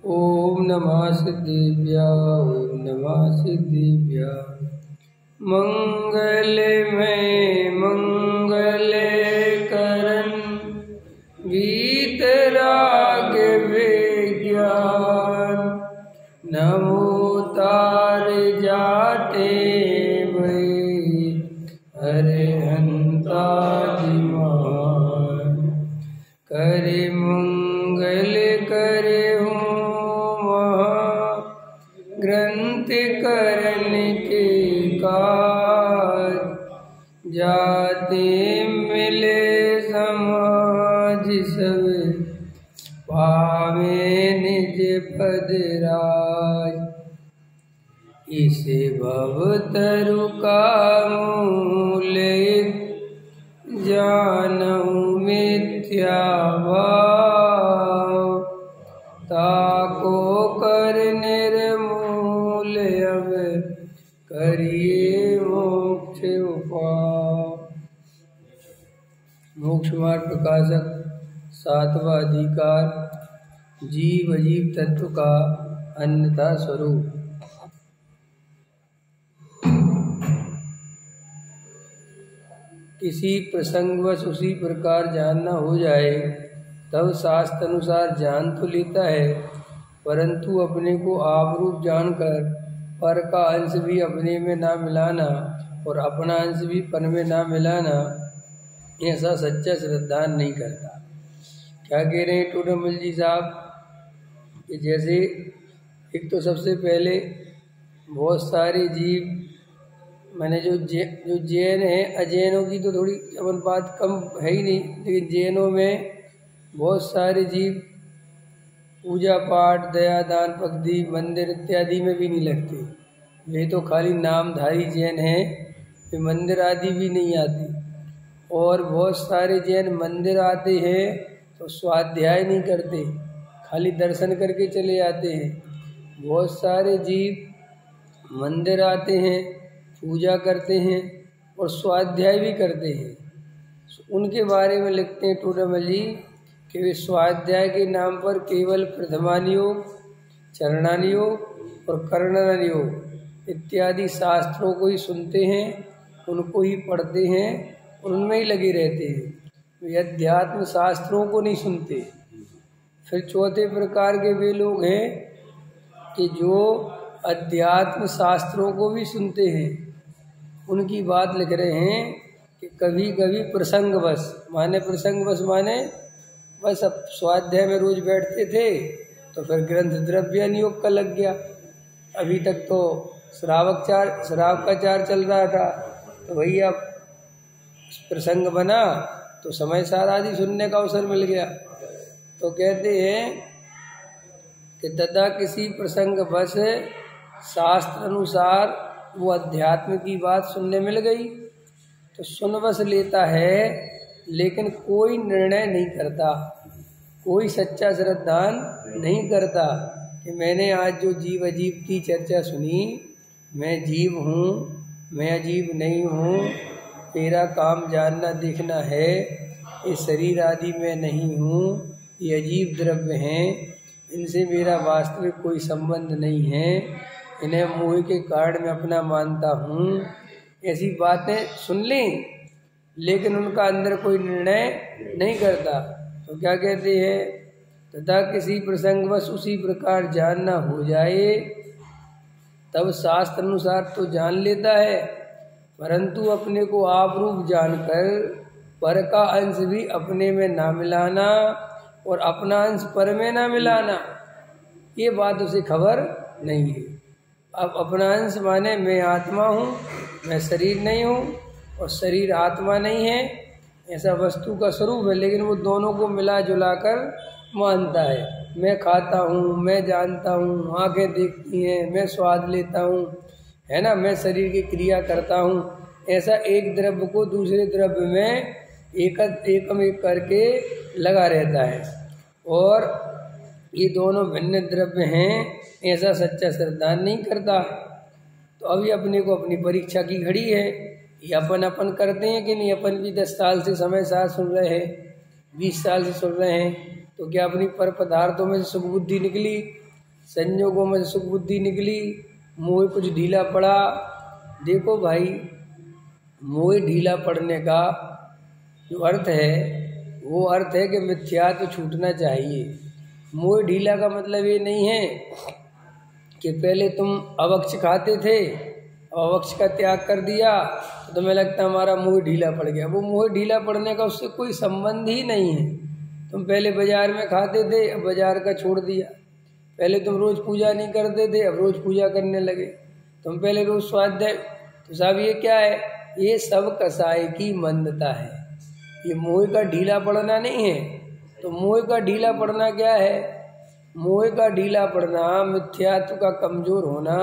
ओम नमः सिद्धिभ्या ओम नमः सिद्धिभ्या। मंगलमय मंगल करन वीतराग विज्ञान नमो तार जाते वही अरहंता दिमान करे मंगल करे ग्रंथ करन के काज जाते मिले समाज सब पावे निज पद राज। इसे भव तरु का मूल जानहु मिथ्या भाव ताको कर निर्मूल अब करिए मोक्ष उपाय। मोक्ष मार्ग प्रकाशक सातवां अधिकार जीव अजीव तत्व का अन्यथा स्वरूप। किसी प्रसंगवश उसी प्रकार जानना हो जाए तब शास्त्र अनुसार जान तो लेता है, परंतु अपने को आप रूप जानकर पर का अंश भी अपने में ना मिलाना और अपना अंश भी पर में ना मिलाना, ऐसा सच्चा श्रद्धान नहीं करता। क्या कह रहे हैं टोडरमल जी साहब कि जैसे एक तो सबसे पहले बहुत सारे जीव मैंने जो जैन है, अजैनों की तो थोड़ी अपन बात कम है ही नहीं, लेकिन जैनों में बहुत सारे जीव पूजा पाठ दया दान भक्ति मंदिर इत्यादि में भी नहीं लगते। वे तो खाली नामधारी जैन हैं, वे मंदिर आदि भी नहीं आते। और बहुत सारे जैन मंदिर आते हैं तो स्वाध्याय नहीं करते, खाली दर्शन करके चले आते हैं। बहुत सारे जीव मंदिर आते हैं, पूजा करते हैं और स्वाध्याय भी करते हैं। उनके बारे में लिखते हैं टोडरमल जी कि वे स्वाध्याय के नाम पर केवल प्रथमानि योग, चरणानि योग और करणानि योग इत्यादि शास्त्रों को ही सुनते हैं, उनको ही पढ़ते हैं और उनमें ही लगे रहते हैं। वे अध्यात्म शास्त्रों को नहीं सुनते। फिर चौथे प्रकार के वे लोग हैं कि जो अध्यात्म शास्त्रों को भी सुनते हैं। उनकी बात लिख रहे हैं कि कभी कभी प्रसंगवश माने बस अब स्वाध्याय में रोज बैठते थे तो फिर ग्रंथ द्रव्य योग का लग गया। अभी तक तो शराब का चार चल रहा था, तो भैया प्रसंग बना तो समय सार आदि सुनने का अवसर मिल गया। तो कहते हैं कि तथा किसी प्रसंग बस शास्त्र अनुसार वो अध्यात्म की बात सुनने मिल गई तो सुन बस लेता है, लेकिन कोई निर्णय नहीं करता, कोई सच्चा श्रद्धान नहीं करता कि मैंने आज जो जीव अजीव की चर्चा सुनी, मैं जीव हूँ, मैं अजीब नहीं हूँ, मेरा काम जानना देखना है, ये शरीर आदि में नहीं हूँ, ये अजीब द्रव्य हैं, इनसे मेरा वास्तविक कोई संबंध नहीं है, इन्हें मोह के कारण मैं अपना मानता हूँ। ऐसी बातें सुन लें लेकिन उनका अंदर कोई निर्णय नहीं करता। तो क्या कहते हैं, तथा किसी प्रसंगवश उसी प्रकार जानना हो जाए तब शास्त्र अनुसार तो जान लेता है, परंतु अपने को आप रूप जानकर पर का अंश भी अपने में ना मिलाना और अपना अंश पर में ना मिलाना, ये बात उसे खबर नहीं है। अब अपना अंश माने मैं आत्मा हूँ, मैं शरीर नहीं हूँ और शरीर आत्मा नहीं है, ऐसा वस्तु का स्वरूप है, लेकिन वो दोनों को मिला जुला कर मानता है। मैं खाता हूँ, मैं जानता हूँ, आँखें देखती हैं, मैं स्वाद लेता हूँ, है ना, मैं शरीर की क्रिया करता हूँ। ऐसा एक द्रव्य को दूसरे द्रव्य में एकम एक करके लगा रहता है और ये दोनों भिन्न द्रव्य हैं, ऐसा सच्चा श्रद्धान नहीं करता। तो अभी अपने को अपनी परीक्षा की घड़ी है, ये अपन करते हैं कि नहीं। अपन भी 10 साल से समय साथ सुन रहे हैं, 20 साल से सुन रहे हैं, तो क्या अपनी पर पदार्थों में से सुख बुद्धि निकली संयोगों में सुख बुद्धि निकली, मोह कुछ ढीला पड़ा। देखो भाई, मोह ढीला पड़ने का जो अर्थ है वो अर्थ है कि मिथ्यात्व छूटना चाहिए। मोह ढीला का मतलब ये नहीं है कि पहले तुम अवक्ष खाते थे, अवक्ष का त्याग कर दिया तो तुम्हें लगता हमारा मोह ढीला पड़ गया। वो मोह ढीला पड़ने का उससे कोई संबंध ही नहीं है। तुम पहले बाजार में खाते थे, अब बाजार का छोड़ दिया। पहले तुम रोज पूजा नहीं करते थे, अब रोज पूजा करने लगे। तुम पहले रोज स्वाध्याय, तो साहब ये क्या है? ये सब कसाई की मंदता है, ये मोह का ढीला पड़ना नहीं है। तो मोह का ढीला पड़ना क्या है? मोह का ढीला पड़ना मिथ्यात्व का कमजोर होना।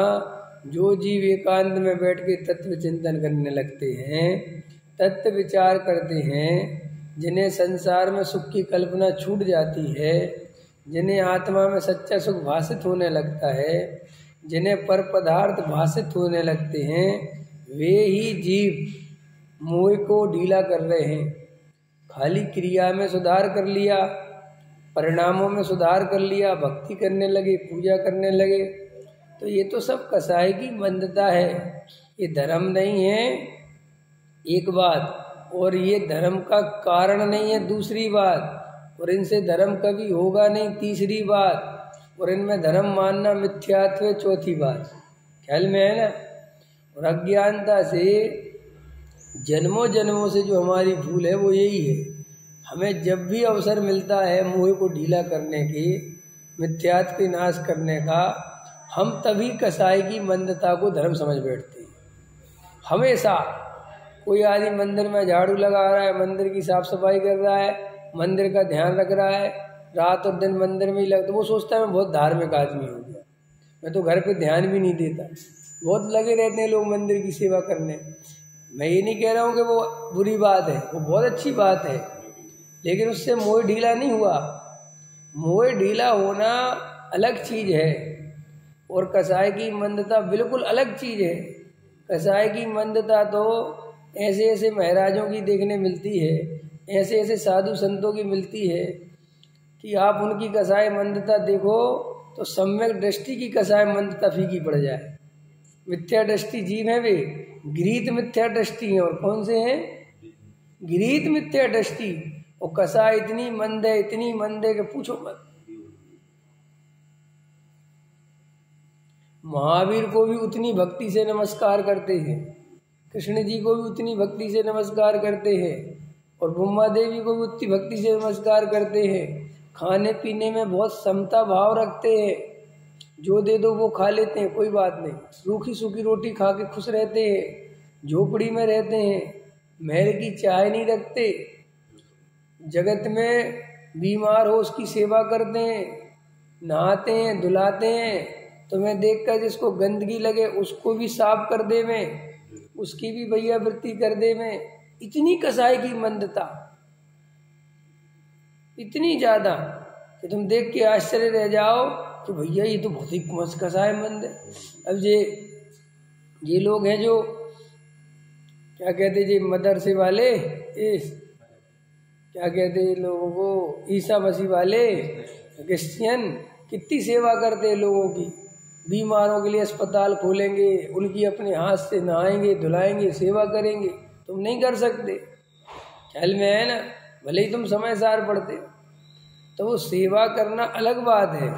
जो जीव एकांत में बैठ के तत्व चिंतन करने लगते हैं, तत्व विचार करते हैं, जिन्हें संसार में सुख की कल्पना छूट जाती है, जिन्हें आत्मा में सच्चा सुख भासित होने लगता है, जिन्हें पर पदार्थ भासित होने लगते हैं, वे ही जीव मोह को ढीला कर रहे हैं। खाली क्रिया में सुधार कर लिया, परिणामों में सुधार कर लिया, भक्ति करने लगे, पूजा करने लगे, तो ये तो सब कसाई की मंदता है, ये धर्म नहीं है, एक बात। और ये धर्म का कारण नहीं है, दूसरी बात। और इनसे धर्म कभी होगा नहीं, तीसरी बात। और इनमें धर्म मानना मिथ्यात्व है, चौथी बात। ख्याल में है ना? और अज्ञानता से जन्मों जन्मों से जो हमारी भूल है वो यही है। हमें जब भी अवसर मिलता है मोह को ढीला करने की, मिथ्यात्व के नाश करने का, हम तभी कसाई की मंदता को धर्म समझ बैठते हैं। हमेशा कोई आदमी मंदिर में झाड़ू लगा रहा है, मंदिर की साफ सफाई कर रहा है, मंदिर का ध्यान रख रहा है, रात और दिन मंदिर में ही लगता, वो सोचता है मैं बहुत धार्मिक आदमी हो गया, मैं तो घर पे ध्यान भी नहीं देता। बहुत लगे रहते हैं लोग मंदिर की सेवा करने। मैं ये नहीं कह रहा हूँ कि वो बुरी बात है, वो बहुत अच्छी बात है, लेकिन उससे मोह ढीला नहीं हुआ। मोह ढीला होना अलग चीज़ है और कसाई की मंदता बिल्कुल अलग चीज़ है। कसाई की मंदता तो ऐसे ऐसे महाराजों की देखने मिलती है, ऐसे ऐसे साधु संतों की मिलती है कि आप उनकी कसाई मंदता देखो तो सम्यक दृष्टि की कसाई मंदता फीकी पड़ जाए। मिथ्या दृष्टि जीव है वे, गृहीत मिथ्या दृष्टि है। और कौन से हैं? गृहीत मिथ्या दृष्टि। और कसाई इतनी मंद है, इतनी मंद है कि पूछो मत। महावीर को भी उतनी भक्ति से नमस्कार करते हैं, कृष्ण जी को भी उतनी भक्ति से नमस्कार करते हैं, और ब्रह्मा देवी को भी उतनी भक्ति से नमस्कार करते हैं। खाने पीने में बहुत समता भाव रखते हैं, जो दे दो वो खा लेते हैं, कोई बात नहीं। सूखी सूखी रोटी खा के खुश रहते हैं, झोपड़ी में रहते हैं, महल की चाय नहीं रखते, जगत में बीमार हो उसकी सेवा करते हैं, नहाते हैं, धुलाते हैं। तुम्हें देखकर जिसको गंदगी लगे उसको भी साफ कर दे में, उसकी भी भैया वृत्ति कर दे में। इतनी कसाई की मंदता, इतनी ज्यादा कि तुम देख के आश्चर्य रह जाओ कि भैया ये तो बहुत ही कसाई मंद है। अब ये लोग हैं जो क्या कहते जी, मदरसे वाले, क्या कहते हैं लोगों को, ईसा मसीह वाले, क्रिश्चियन, कितनी सेवा करते हैं लोगों की। बीमारों के लिए अस्पताल खोलेंगे, उनकी अपने हाथ से नहाएंगे, धुलाएंगे, सेवा करेंगे। तुम नहीं कर सकते, ख्याल में है ना? भले ही तुम समय सार पढ़ते हो। तो वो सेवा करना अलग बात है,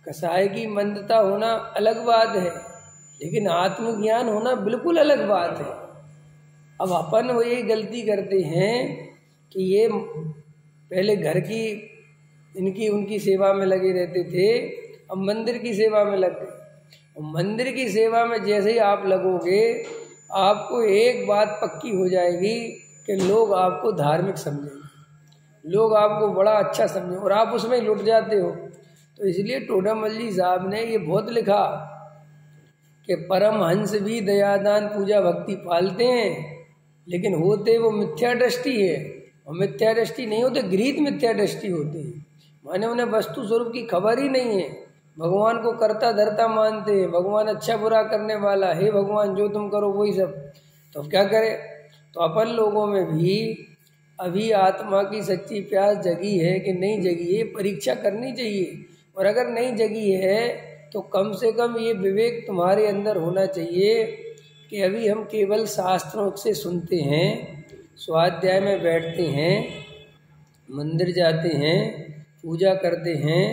कसाई की मंदता होना अलग बात है, लेकिन आत्मज्ञान होना बिल्कुल अलग बात है। अब अपन वो यही गलती करते हैं कि ये पहले घर की इनकी उनकी सेवा में लगे रहते थे, अब मंदिर की सेवा में लग गए। मंदिर की सेवा में जैसे ही आप लगोगे, आपको एक बात पक्की हो जाएगी कि लोग आपको धार्मिक समझेंगे, लोग आपको बड़ा अच्छा समझेंगे, और आप उसमें लुट जाते हो। तो इसलिए टोडामल जी साहब ने ये बहुत लिखा कि परमहंस भी दयादान पूजा भक्ति पालते हैं, लेकिन होते वो मिथ्या दृष्टि है। और मिथ्या दृष्टि नहीं होते, गृहीत मिथ्या दृष्टि होती है, माने उन्हें वस्तु स्वरूप की खबर ही नहीं है। भगवान को कर्ता धर्ता मानते हैं, भगवान अच्छा बुरा करने वाला है, हे भगवान जो तुम करो वही सब। तो क्या करें? तो अपन लोगों में भी अभी आत्मा की सच्ची प्यास जगी है कि नहीं जगी है, परीक्षा करनी चाहिए। और अगर नहीं जगी है तो कम से कम ये विवेक तुम्हारे अंदर होना चाहिए कि अभी हम केवल शास्त्रों से सुनते हैं, स्वाध्याय में बैठते हैं, मंदिर जाते हैं, पूजा करते हैं,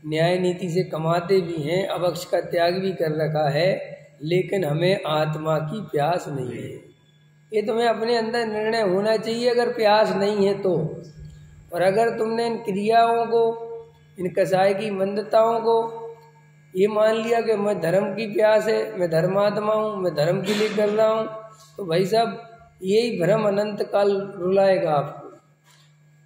न्याय नीति से कमाते भी हैं, अभक्ष का त्याग भी कर रखा है, लेकिन हमें आत्मा की प्यास नहीं है। ये तुम्हें अपने अंदर निर्णय होना चाहिए अगर प्यास नहीं है तो। और अगर तुमने इन क्रियाओं को, इन कसाई की मंदताओं को ये मान लिया कि मैं धर्म की प्यास है, मैं धर्मात्मा हूँ, मैं धर्म के लिए कर रहा हूँ, तो भाई साहब यही भ्रम अनंत काल रुलाएगा आपको।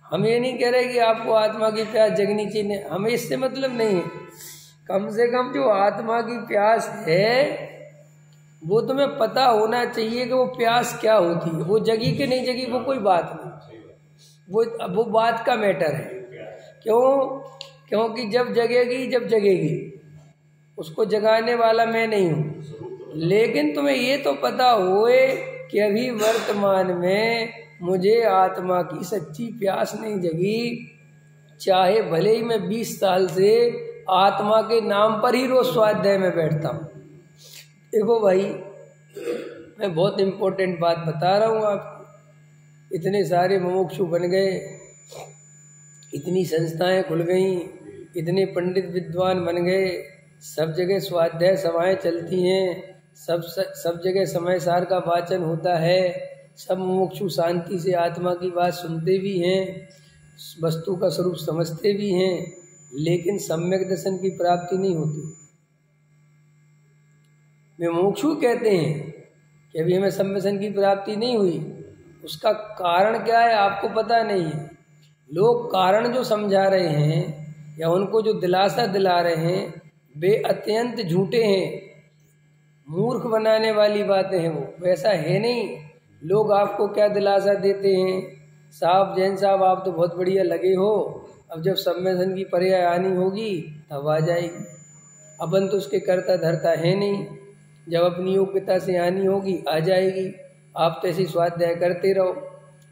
हम ये नहीं कह रहे कि आपको आत्मा की प्यास जगनी चाहिए, हमें इससे मतलब नहीं है। कम से कम जो आत्मा की प्यास है वो तुम्हें पता होना चाहिए कि वो प्यास क्या होती है। वो जगी कि नहीं जगी वो कोई बात नहीं, वो बात का मैटर है। क्योंकि जब जगेगी उसको जगाने वाला मैं नहीं हूँ। लेकिन तुम्हें ये तो पता होए कि अभी वर्तमान में मुझे आत्मा की सच्ची प्यास नहीं जगी, चाहे भले ही मैं 20 साल से आत्मा के नाम पर ही रोज स्वाध्याय में बैठता हूँ। देखो भाई, मैं बहुत इम्पोर्टेंट बात बता रहा हूँ आपको। इतने सारे मुमुक्षु बन गए, इतनी संस्थाएं खुल गई, इतने पंडित विद्वान बन गए, सब जगह स्वाध्याय सभाएं चलती हैं, सब जगह समय सार का वाचन होता है, सब मुमुक्षु शांति से आत्मा की बात सुनते भी हैं, वस्तु का स्वरूप समझते भी हैं, लेकिन सम्यक दर्शन की प्राप्ति नहीं होती। वे मुमुक्षु कहते हैं कि अभी हमें सम्यक दर्शन की प्राप्ति नहीं हुई। उसका कारण क्या है आपको पता नहीं है। लोग कारण जो समझा रहे हैं या उनको जो दिलासा दिला रहे हैं वे अत्यंत झूठे हैं, मूर्ख बनाने वाली बातें हैं। वो वैसा है नहीं। लोग आपको क्या दिलासा देते हैं, साहब जैन साहब आप तो बहुत बढ़िया लगे हो, अब जब सम्मेलन की पर्याय आनी होगी तब आ जाएगी। अपन तो उसके करता धरता है नहीं, जब अपनी योग्यता से आनी होगी आ जाएगी। आप तो ऐसी स्वाध्याय करते रहो,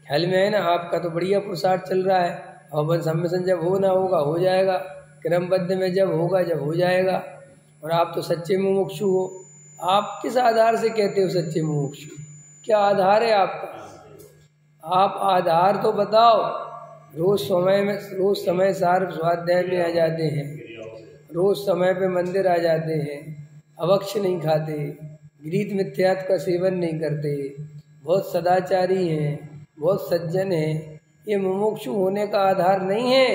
ख्याल में है ना। आपका तो बढ़िया पुरुषार्थ चल रहा है, अपन सम्मेलन जब होना होगा हो जाएगा, क्रमबद्ध में जब होगा जब हो जाएगा। और आप तो सच्चे मुमुक्षु हो। आप किस आधार से कहते हो सच्चे मुमुक्षु? क्या आधार है आपका? आप आधार तो बताओ। रोज समय सार स्वाध्याय में आ जाते हैं, रोज समय पे मंदिर आ जाते हैं, अभक्ष नहीं खाते, गीत मिथ्यात्व का सेवन नहीं करते, बहुत सदाचारी हैं, बहुत सज्जन हैं। ये मुमुक्षु होने का आधार नहीं है।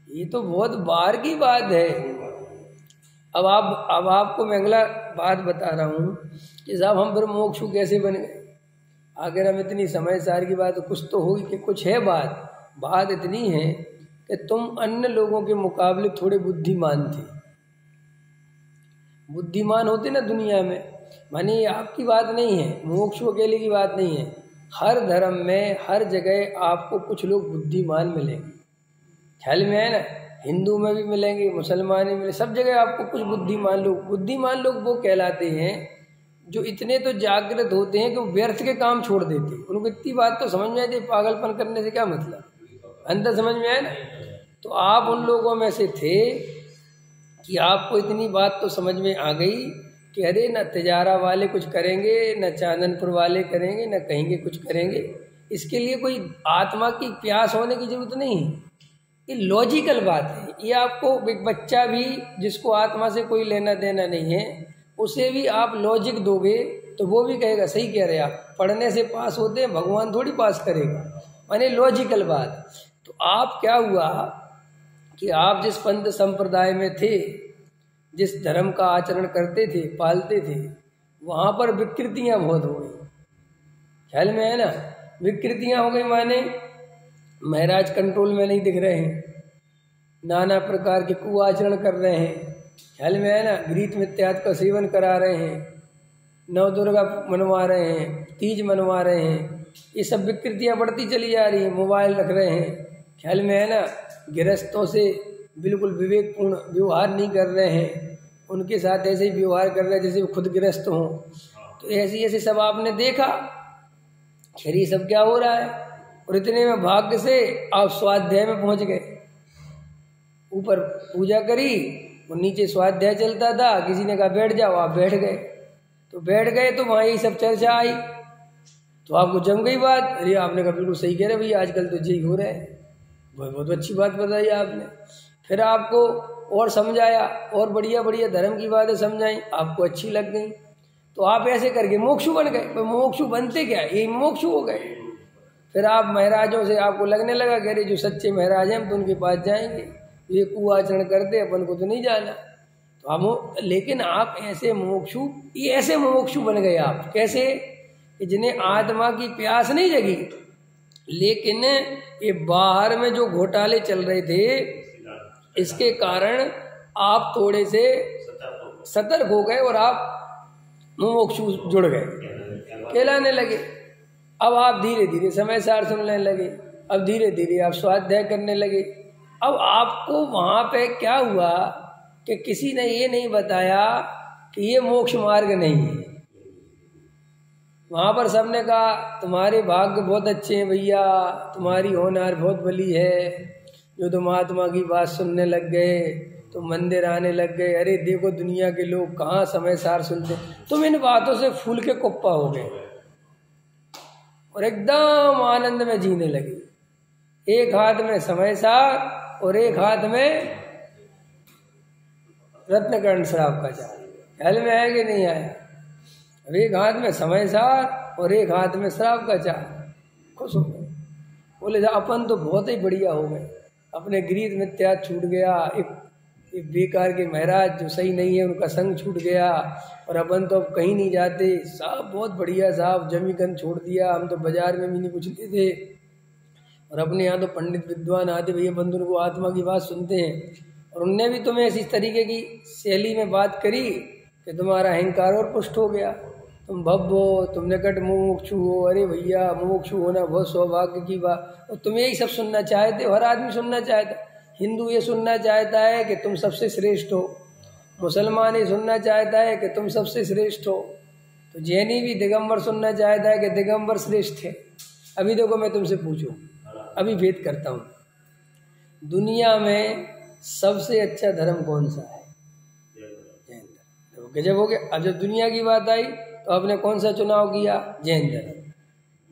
ये तो बहुत बार की बात है। अब आपको मैं अगला बात बता रहा हूँ कि साहब हम फिर मुमुक्षु कैसे बन गए। अगर हम इतनी समय सार की बात, कुछ तो होगी कि कुछ है बात इतनी है कि तुम अन्य लोगों के मुकाबले थोड़े बुद्धिमान थे। बुद्धिमान होते ना दुनिया में, माने ये आपकी बात नहीं है, मुमुक्षु अकेले की बात नहीं है। हर धर्म में हर जगह आपको कुछ लोग बुद्धिमान मिलेंगे, ख्याल में है ना। हिंदू में भी मिलेंगे, मुसलमान में मिलेंगे, सब जगह आपको कुछ बुद्धिमान लोग वो कहलाते हैं जो इतने तो जागृत होते हैं कि वो व्यर्थ के काम छोड़ देते हैं। उनको इतनी बात तो समझ में आती है, पागलपन करने से क्या मतलब, अंदर समझ में आए ना। तो आप उन लोगों में से थे कि आपको इतनी बात तो समझ में आ गई कि अरे न तिजारा वाले कुछ करेंगे, न चांदनपुर वाले करेंगे, न कहेंगे कुछ करेंगे। इसके लिए कोई आत्मा की प्यास होने की जरूरत नहीं है। ये लॉजिकल बात है। ये आपको एक बच्चा भी जिसको आत्मा से कोई लेना देना नहीं है, उसे भी आप लॉजिक दोगे तो वो भी कहेगा सही कह रहे आप, पढ़ने से पास होते हैं, भगवान थोड़ी पास करेगा, माने लॉजिकल बात। तो आप क्या हुआ कि आप जिस पंथ संप्रदाय में थे, जिस धर्म का आचरण करते थे, पालते थे, वहाँ पर विकृतियाँ बहुत हो गई, ख्याल में है ना। विकृतियाँ हो गई माने महाराज कंट्रोल में नहीं दिख रहे हैं, नाना प्रकार के कुआचरण कर रहे हैं, ख्याल में है ना। गीत मिथ्यात्व का सेवन करा रहे हैं, नवदुर्गा मनवा रहे हैं, तीज मनवा रहे हैं, ये सब विकृतियाँ बढ़ती चली जा रही हैं। मोबाइल रख रहे हैं, ख्याल में है ना। गृहस्थों से बिल्कुल विवेकपूर्ण व्यवहार नहीं कर रहे हैं, उनके साथ ऐसे ही व्यवहार कर रहे हैं जैसे वो खुद गृहस्थ हों। तो ऐसे सब आपने देखा, खैर ये सब क्या हो रहा है। और इतने में भाग्य से आप स्वाध्याय में पहुंच गए। ऊपर पूजा करी और नीचे स्वाध्याय चलता था। किसी ने कहा बैठ जाओ, आप बैठ गए। तो बैठ गए तो वहाँ यही सब चर्चा आई, तो आपको जम गई बात। अरे आपने कहा बिल्कुल सही कह रहे भैया, आजकल तो यही हो रहा है। बहुत अच्छी बात बताई आपने। फिर आपको और समझाया और बढ़िया बढ़िया धर्म की बातें समझाई, आपको अच्छी लग गई। तो आप ऐसे करके मोक्षु बन गए। मोक्षु बनते क्या, ये मोक्षु हो गए। फिर आप महाराजों से आपको लगने लगा कि अरे जो सच्चे महाराज हैं हम तो उनके पास जाएंगे, ये कुआचरण करते अपन को तो नहीं जाना। तो हम, लेकिन आप ऐसे मोक्षु, ये ऐसे मोक्षु बन गए आप। कैसे कि जिन्हें आत्मा की प्यास नहीं जगी, लेकिन ये बाहर में जो घोटाले चल रहे थे इसके कारण आप थोड़े से सतर्क हो गए और आप मुमुक्षु जुड़ गए, कहलाने लगे। अब आप धीरे धीरे समय सार सुनने लगे, अब धीरे धीरे आप स्वाध्याय करने लगे। अब आपको वहाँ पे क्या हुआ कि किसी ने ये नहीं बताया कि ये मोक्ष मार्ग नहीं है। वहाँ पर सबने कहा तुम्हारे भाग्य बहुत अच्छे हैं भैया, तुम्हारी होनहार बहुत भली है, जो तुम आत्मा की बात सुनने लग गए, तुम मंदिर आने लग गए। अरे देखो दुनिया के लोग कहाँ समय सार सुनते, तुम इन बातों से फूल के कुप्पा हो गए और एकदम आनंद में जीने लगे। एक हाथ में समय सार और एक हाथ में रत्नकर्ण शराब का चार। ख्याल में आया कि नहीं आया? अब एक हाथ में समय सार और एक हाथ में शराब का चार। खुश हो गए, बोले अपन तो बहुत ही बढ़िया हो गए, अपने गृह में त्याग छूट गया, एक बेकार के महाराज जो सही नहीं है उनका संग छूट गया, और अपन तो अब कहीं नहीं जाते साहब, बहुत बढ़िया साहब, जमीकन छोड़ दिया, हम तो बाजार में भी नहीं पूछते थे, और अपने यहाँ तो पंडित विद्वान आते भैया बंधु को आत्मा की बात सुनते हैं। और उनने भी तुम्हें इस तरीके की शैली में बात करी कि तुम्हारा अहंकार और पुष्ट हो गया, तुम भव हो, तुम निकट मुमुक्षु हो। अरे भैया मुमुक्षु होना बहुत सौभाग्य की बात, और तुम यही सब सुनना चाहते हो, हर आदमी सुनना चाहता। हिंदू ये सुनना चाहता है कि तुम सबसे श्रेष्ठ हो, मुसलमान ये सुनना चाहता है कि तुम सबसे श्रेष्ठ हो, तो जैनी भी दिगंबर सुनना चाहता है कि दिगंबर श्रेष्ठ है। अभी देखो मैं तुमसे पूछूं, अभी भेद करता हूँ, दुनिया में सबसे अच्छा धर्म कौन सा है? जैन धर्म। गजब हो गया। अब जब दुनिया की बात आई तो आपने कौन सा चुनाव किया? जैन धर्म।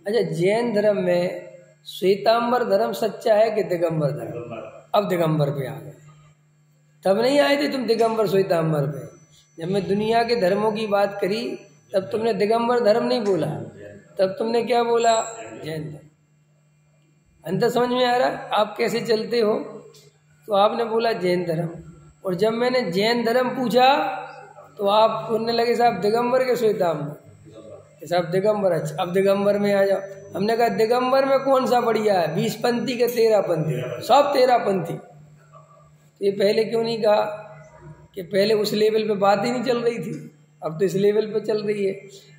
अच्छा, जैन धर्म में श्वेतांबर धर्म सच्चा है कि दिगंबर धर्म? अब दिगंबर पे आ गए, तब नहीं आए थे तुम दिगंबर श्वेतांबर पे। जब मैं दुनिया के धर्मों की बात करी तब तुमने दिगंबर धर्म नहीं बोला, तब तुमने क्या बोला? जैन धर्म। अंतर समझ में आ रहा आप कैसे चलते हो? तो आपने बोला जैन धर्म, और जब मैंने जैन धर्म पूछा तो आप बोलने लगे साहब दिगंबर के श्वेतांबर, साहब दिगंबर। अच्छा, अब दिगंबर में आ जाओ। हमने कहा दिगंबर में कौन सा बढ़िया है, 20 पंथी के 13 पंथी? सब 13 पंथी। तो ये पहले क्यों नहीं कहा कि पहले उस लेवल पे बात ही नहीं चल रही थी, अब तो इस लेवल पे चल रही है।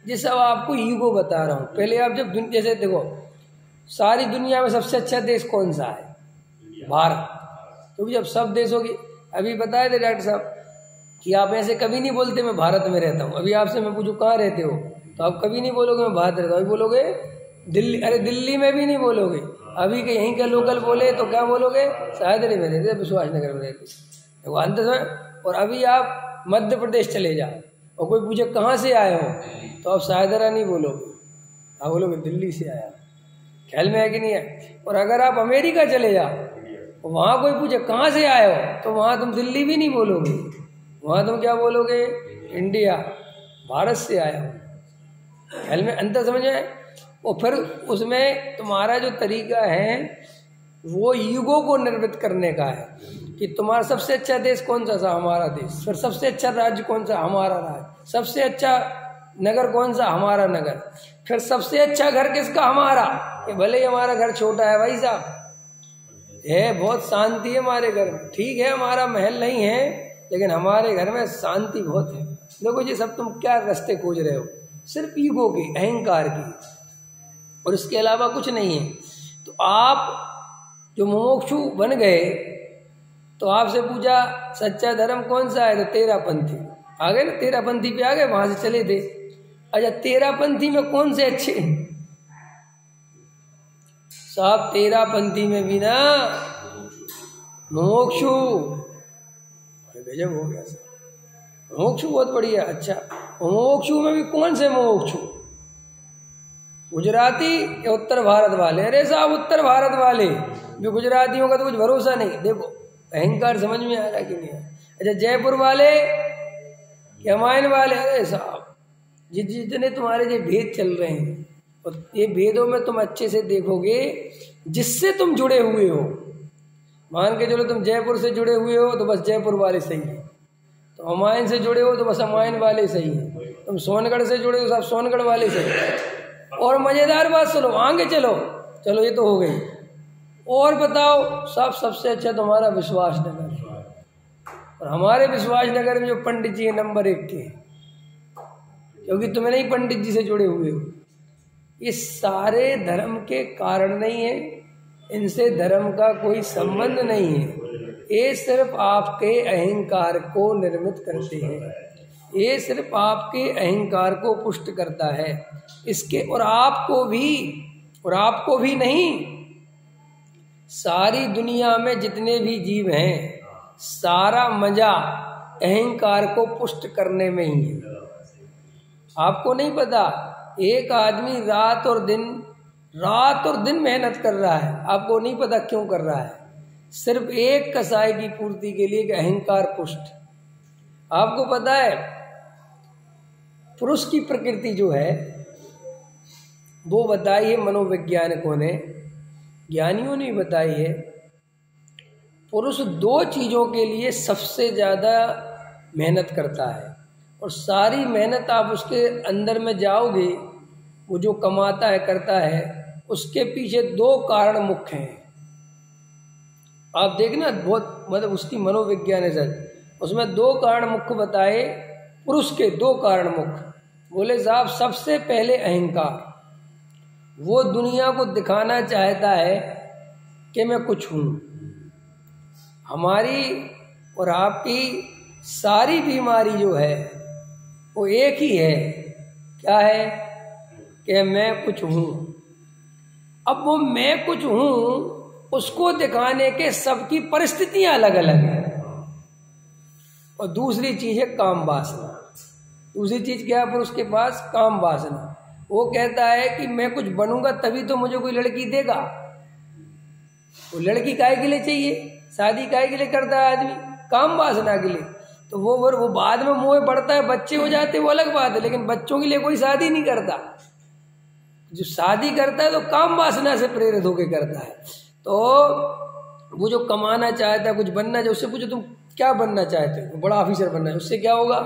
जिस अब आपको ईगो बता रहा हूँ, पहले आप जब जैसे देखो सारी दुनिया में सबसे अच्छा देश कौन सा है? भारत। क्योंकि जब सब देशों की, अभी बताए थे डॉक्टर साहब कि आप ऐसे कभी नहीं बोलते मैं भारत में रहता हूँ। अभी आपसे मैं पूछूं कहाँ रहते हो, तो आप कभी नहीं बोलोगे मैं भारत रहता हूँ, अभी बोलोगे दिल्ली। अरे दिल्ली में भी नहीं बोलोगे, अभी के यहीं का लोकल बोले तो क्या बोलोगे? शायदरी में रहते, विश्वास नगर में रहते, वो अंत में। और अभी आप मध्य प्रदेश चले जाओ और कोई पूछे कहाँ से आए हो, तो आप शायदरा नहीं बोलोगे, आप बोलोगे दिल्ली से आया। ख्याल में है कि नहीं है? और अगर आप अमेरिका चले जाओ, वहाँ कोई पूछे कहाँ से आए हो, तो वहाँ तुम दिल्ली भी नहीं बोलोगे, वहाँ तुम क्या बोलोगे? इंडिया, भारत से आया हो। ख्याल में अंतर समझ में? और फिर उसमें तुम्हारा जो तरीका है वो ईगो को निर्मित करने का है कि तुम्हारा सबसे अच्छा देश कौन सा? हमारा देश। फिर सबसे अच्छा राज्य कौन सा? हमारा राज्य। सबसे अच्छा नगर कौन सा? हमारा नगर। फिर सबसे अच्छा घर किसका? हमारा। कि भले ही हमारा घर छोटा है भाई साहब, है बहुत शांति है हमारे घर में, ठीक है हमारा महल नहीं है, लेकिन हमारे घर में शांति बहुत है। देखो जी सब तुम क्या रास्ते खोज रहे हो? सिर्फ ईगो की, अहंकार की, और इसके अलावा कुछ नहीं है। तो आप जो मुमुक्षु बन गए तो आपसे पूछा सच्चा धर्म कौन सा है, तो 13 पंथी आ गए ना, 13 पंथी पे आ गए, वहां से चले थे। अच्छा 13 पंथी में कौन से अच्छे? साहब 13 पंथी में भी ना मुमुक्षु, गजब हो गया सर, मुमुक्षु बहुत बढ़िया। अच्छा, मुमुक्षु में भी कौन से मुमुक्षु, गुजराती या उत्तर भारत वाले? अरे साहब उत्तर भारत वाले, जो गुजरातियों का तो कुछ भरोसा नहीं। देखो अहंकार समझ में आ रहा कि नहीं? अच्छा, जयपुर वाले या मायन वाले? अरे साहब जितने तुम्हारे जो भेद चल रहे हैं, और ये भेदों में तुम अच्छे से देखोगे जिससे तुम जुड़े हुए हो। मान के चलो तुम जयपुर से जुड़े हुए हो तो बस जयपुर वाले सही है, तो अमायन से जुड़े हो तो बस अमायन वाले सही है, तुम सोनगढ़ से जुड़े हो सब सोनगढ़ वाले सही है। और मजेदार बात सुनो, आगे चलो, चलो ये तो हो गई, और बताओ साहब सबसे अच्छा तुम्हारा विश्वास नगर है, और हमारे विश्वास नगर में जो पंडित जी नंबर 1 के, क्योंकि तुम नहीं पंडित जी से जुड़े हुए हो। ये सारे धर्म के कारण नहीं है, इनसे धर्म का कोई संबंध नहीं है, ये सिर्फ आपके अहंकार को निर्मित करते हैं, ये सिर्फ आपके अहंकार को पुष्ट करता है। इसके और आपको भी नहीं, सारी दुनिया में जितने भी जीव हैं, सारा मजा अहंकार को पुष्ट करने में ही है। आपको नहीं पता, एक आदमी रात और दिन मेहनत कर रहा है, आपको नहीं पता क्यों कर रहा है, सिर्फ एक कसाई की पूर्ति के लिए, अहंकार पुष्ट। आपको पता है पुरुष की प्रकृति जो है वो बताई है मनोवैज्ञानिकों ने, ज्ञानियों ने बताई है। पुरुष 2 चीज़ों के लिए सबसे ज़्यादा मेहनत करता है, और सारी मेहनत आप उसके अंदर में जाओगे, वो जो कमाता है करता है, उसके पीछे 2 कारण मुख्य हैं। आप देखना बहुत, मतलब उसकी मनोविज्ञान है सर, उसमें 2 कारण मुख्य बताए, पुरुष के 2 कारण मुख्य। बोले साहब सबसे पहले अहंकार, वो दुनिया को दिखाना चाहता है कि मैं कुछ हूँ। हमारी और आपकी सारी बीमारी जो है वो एक ही है, क्या है? कि मैं कुछ हूँ। अब वो मैं कुछ हूँ उसको दिखाने के सबकी परिस्थितियां अलग अलग हैं। और दूसरी चीज है काम वासना। दूसरी चीज क्या है पुरुष के पास? काम वासना। वो कहता है कि मैं कुछ बनूंगा तभी तो मुझे कोई लड़की देगा। वो लड़की काहे के लिए चाहिए? शादी काहे के लिए करता है आदमी? काम वासना के लिए। तो वो बाद में मुंह बढ़ता है, बच्चे हो जाते वो अलग बात है, लेकिन बच्चों के लिए कोई शादी नहीं करता। जो शादी करता है तो काम वासना से प्रेरित होकर करता है। तो वो जो कमाना चाहता है, कुछ बनना चाहता है, उससे पूछो तुम क्या बनना चाहते हो? बड़ा ऑफिसर बनना है। उससे क्या होगा?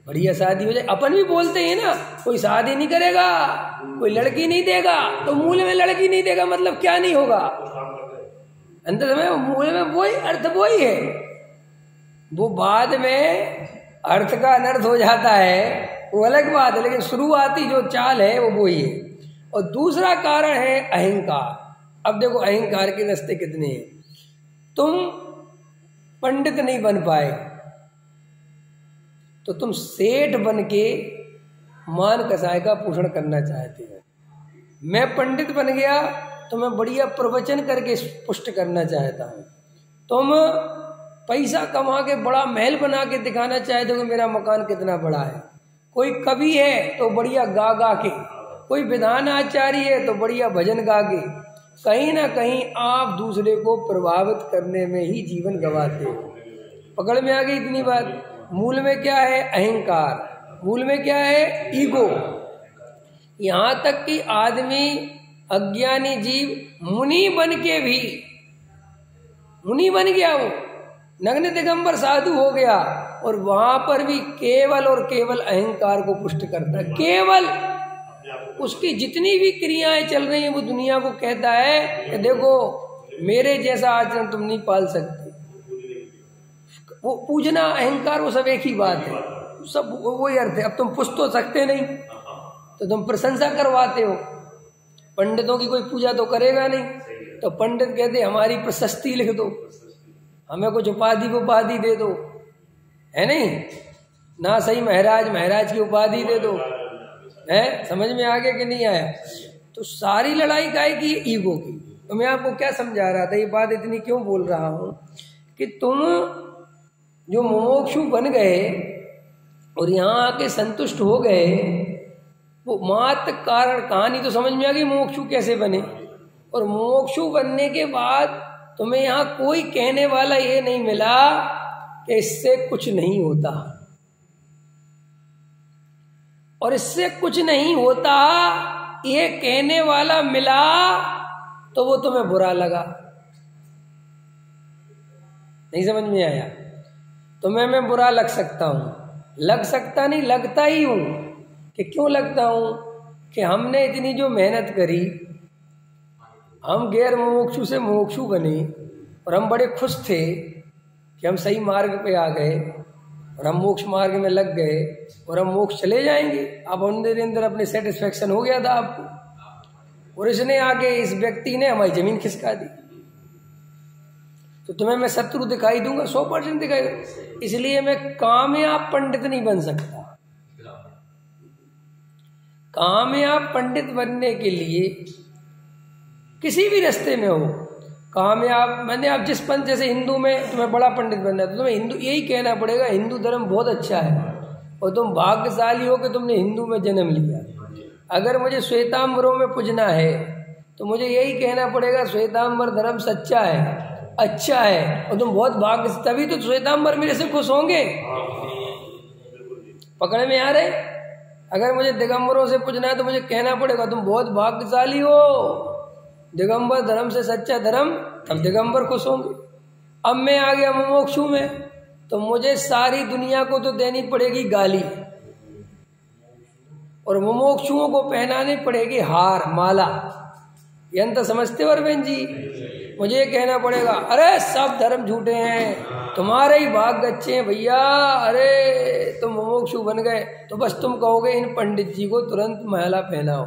बढ़िया शादी हो जाए। अपन भी बोलते हैं ना, कोई शादी नहीं करेगा, कोई लड़की नहीं देगा, तो मूल में लड़की नहीं देगा मतलब क्या नहीं होगा? अंतर में मूल में वही अर्थ वही है। वो बाद में अर्थ का अनर्थ हो जाता है वो अलग बात है, लेकिन शुरुआती जो चाल है वो वही है। और दूसरा कारण है अहंकार। अब देखो अहंकार के रास्ते कितने हैं। तुम पंडित नहीं बन पाए तो तुम सेठ बन के मान कसाय का पोषण करना चाहते हो। मैं पंडित बन गया तो मैं बढ़िया प्रवचन करके पुष्ट करना चाहता हूँ। तुम पैसा कमा के बड़ा महल बना के दिखाना चाहते हो कि मेरा मकान कितना बड़ा है। कोई कवि है तो बढ़िया गा गा के, कोई विधान आचार्य है तो बढ़िया भजन गा के, कहीं ना कहीं आप दूसरे को प्रभावित करने में ही जीवन गंवाते हो। पकड़ में आ गई इतनी बात। मूल में क्या है? अहंकार। मूल में क्या है? ईगो। यहां तक कि आदमी अज्ञानी जीव मुनि बन के भी, मुनि बन गया, वो नग्न दिगंबर साधु हो गया, और वहां पर भी केवल और केवल अहंकार को पुष्ट करता है। केवल उसकी जितनी भी क्रियाएं चल रही हैं वो दुनिया को कहता है कि देखो मेरे जैसा आचरण तुम नहीं पाल सकते। वो पूजना अहंकार वो सब एक ही बात है, सब वही अर्थ है। अब तुम पुछ तो सकते नहीं तो तुम प्रशंसा करवाते हो। पंडितों की कोई पूजा तो करेगा नहीं, तो पंडित कहते हमारी प्रशस्ति लिख दो, हमें कुछ उपाधि दे दो, है नहीं ना? सही महाराज की उपाधि दे दो। है समझ में आ गया कि नहीं आया? तो सारी लड़ाई काहे की? ईगो की। तो मैं आपको क्या समझा रहा था, ये बात इतनी क्यों बोल रहा हूँ कि तुम जो मुमुक्षु बन गए और यहाँ आके संतुष्ट हो गए, वो मात्र कारण कहानी तो समझ में आ गई मुमुक्षु कैसे बने। और मुमुक्षु बनने के बाद तुम्हें यहाँ कोई कहने वाला ये नहीं मिला कि इससे कुछ नहीं होता, और इससे कुछ नहीं होता ये कहने वाला मिला तो वो तुम्हें बुरा लगा। नहीं समझ में आया? तुम्हें मैं बुरा लग सकता हूं, लग सकता नहीं, लगता ही हूं। कि क्यों लगता हूं? कि हमने इतनी जो मेहनत करी, हम गैर मुमुक्षु से मुमुक्षु बने और हम बड़े खुश थे कि हम सही मार्ग पे आ गए और हम मोक्ष मार्ग में लग गए और हम मोक्ष चले जाएंगे। अब अंदर अंदर अपने सेटिस्फेक्शन हो गया था आपको, और इसने आके इस व्यक्ति ने हमारी जमीन खिसका दी। तो तुम्हें मैं शत्रु दिखाई दूंगा, 100% दिखाई दूंगा। इसलिए मैं कामयाब पंडित नहीं बन सकता। कामयाब पंडित बनने के लिए किसी भी रास्ते में हो, कामयाब मैंने आप जिस पंथ, जैसे हिंदू में तुम्हें बड़ा पंडित बनना है तो तुम्हें हिंदू यही कहना पड़ेगा हिंदू धर्म बहुत अच्छा है और तुम भाग्यशाली हो कि तुमने हिंदू में जन्म लिया। अगर मुझे श्वेतांबरों में पूजना है तो मुझे यही कहना पड़ेगा श्वेतांबर धर्म सच्चा है, अच्छा है, और तुम बहुत भाग्य, तभी तो श्वेतांबर मेरे से खुश होंगे। पकड़ में आ रहे? अगर मुझे दिगंबरों से पूछना है तो मुझे कहना पड़ेगा तुम बहुत भाग्यशाली हो, दिगंबर धर्म से सच्चा धर्म, तब दिगंबर खुश होंगे। अब मैं आ गया मुमुक्षु में तो मुझे सारी दुनिया को तो देनी पड़ेगी गाली, और मुमुक्षुओं को पहनानी पड़ेगी हार माला। ये अंतर समझते हो अरविंद जी? मुझे कहना पड़ेगा अरे सब धर्म झूठे हैं, तुम्हारे ही भाग्य अच्छे हैं भैया, अरे तुम मुमुक्षु बन गए। तो बस तुम कहोगे इन पंडित जी को तुरंत माला पहनाओ,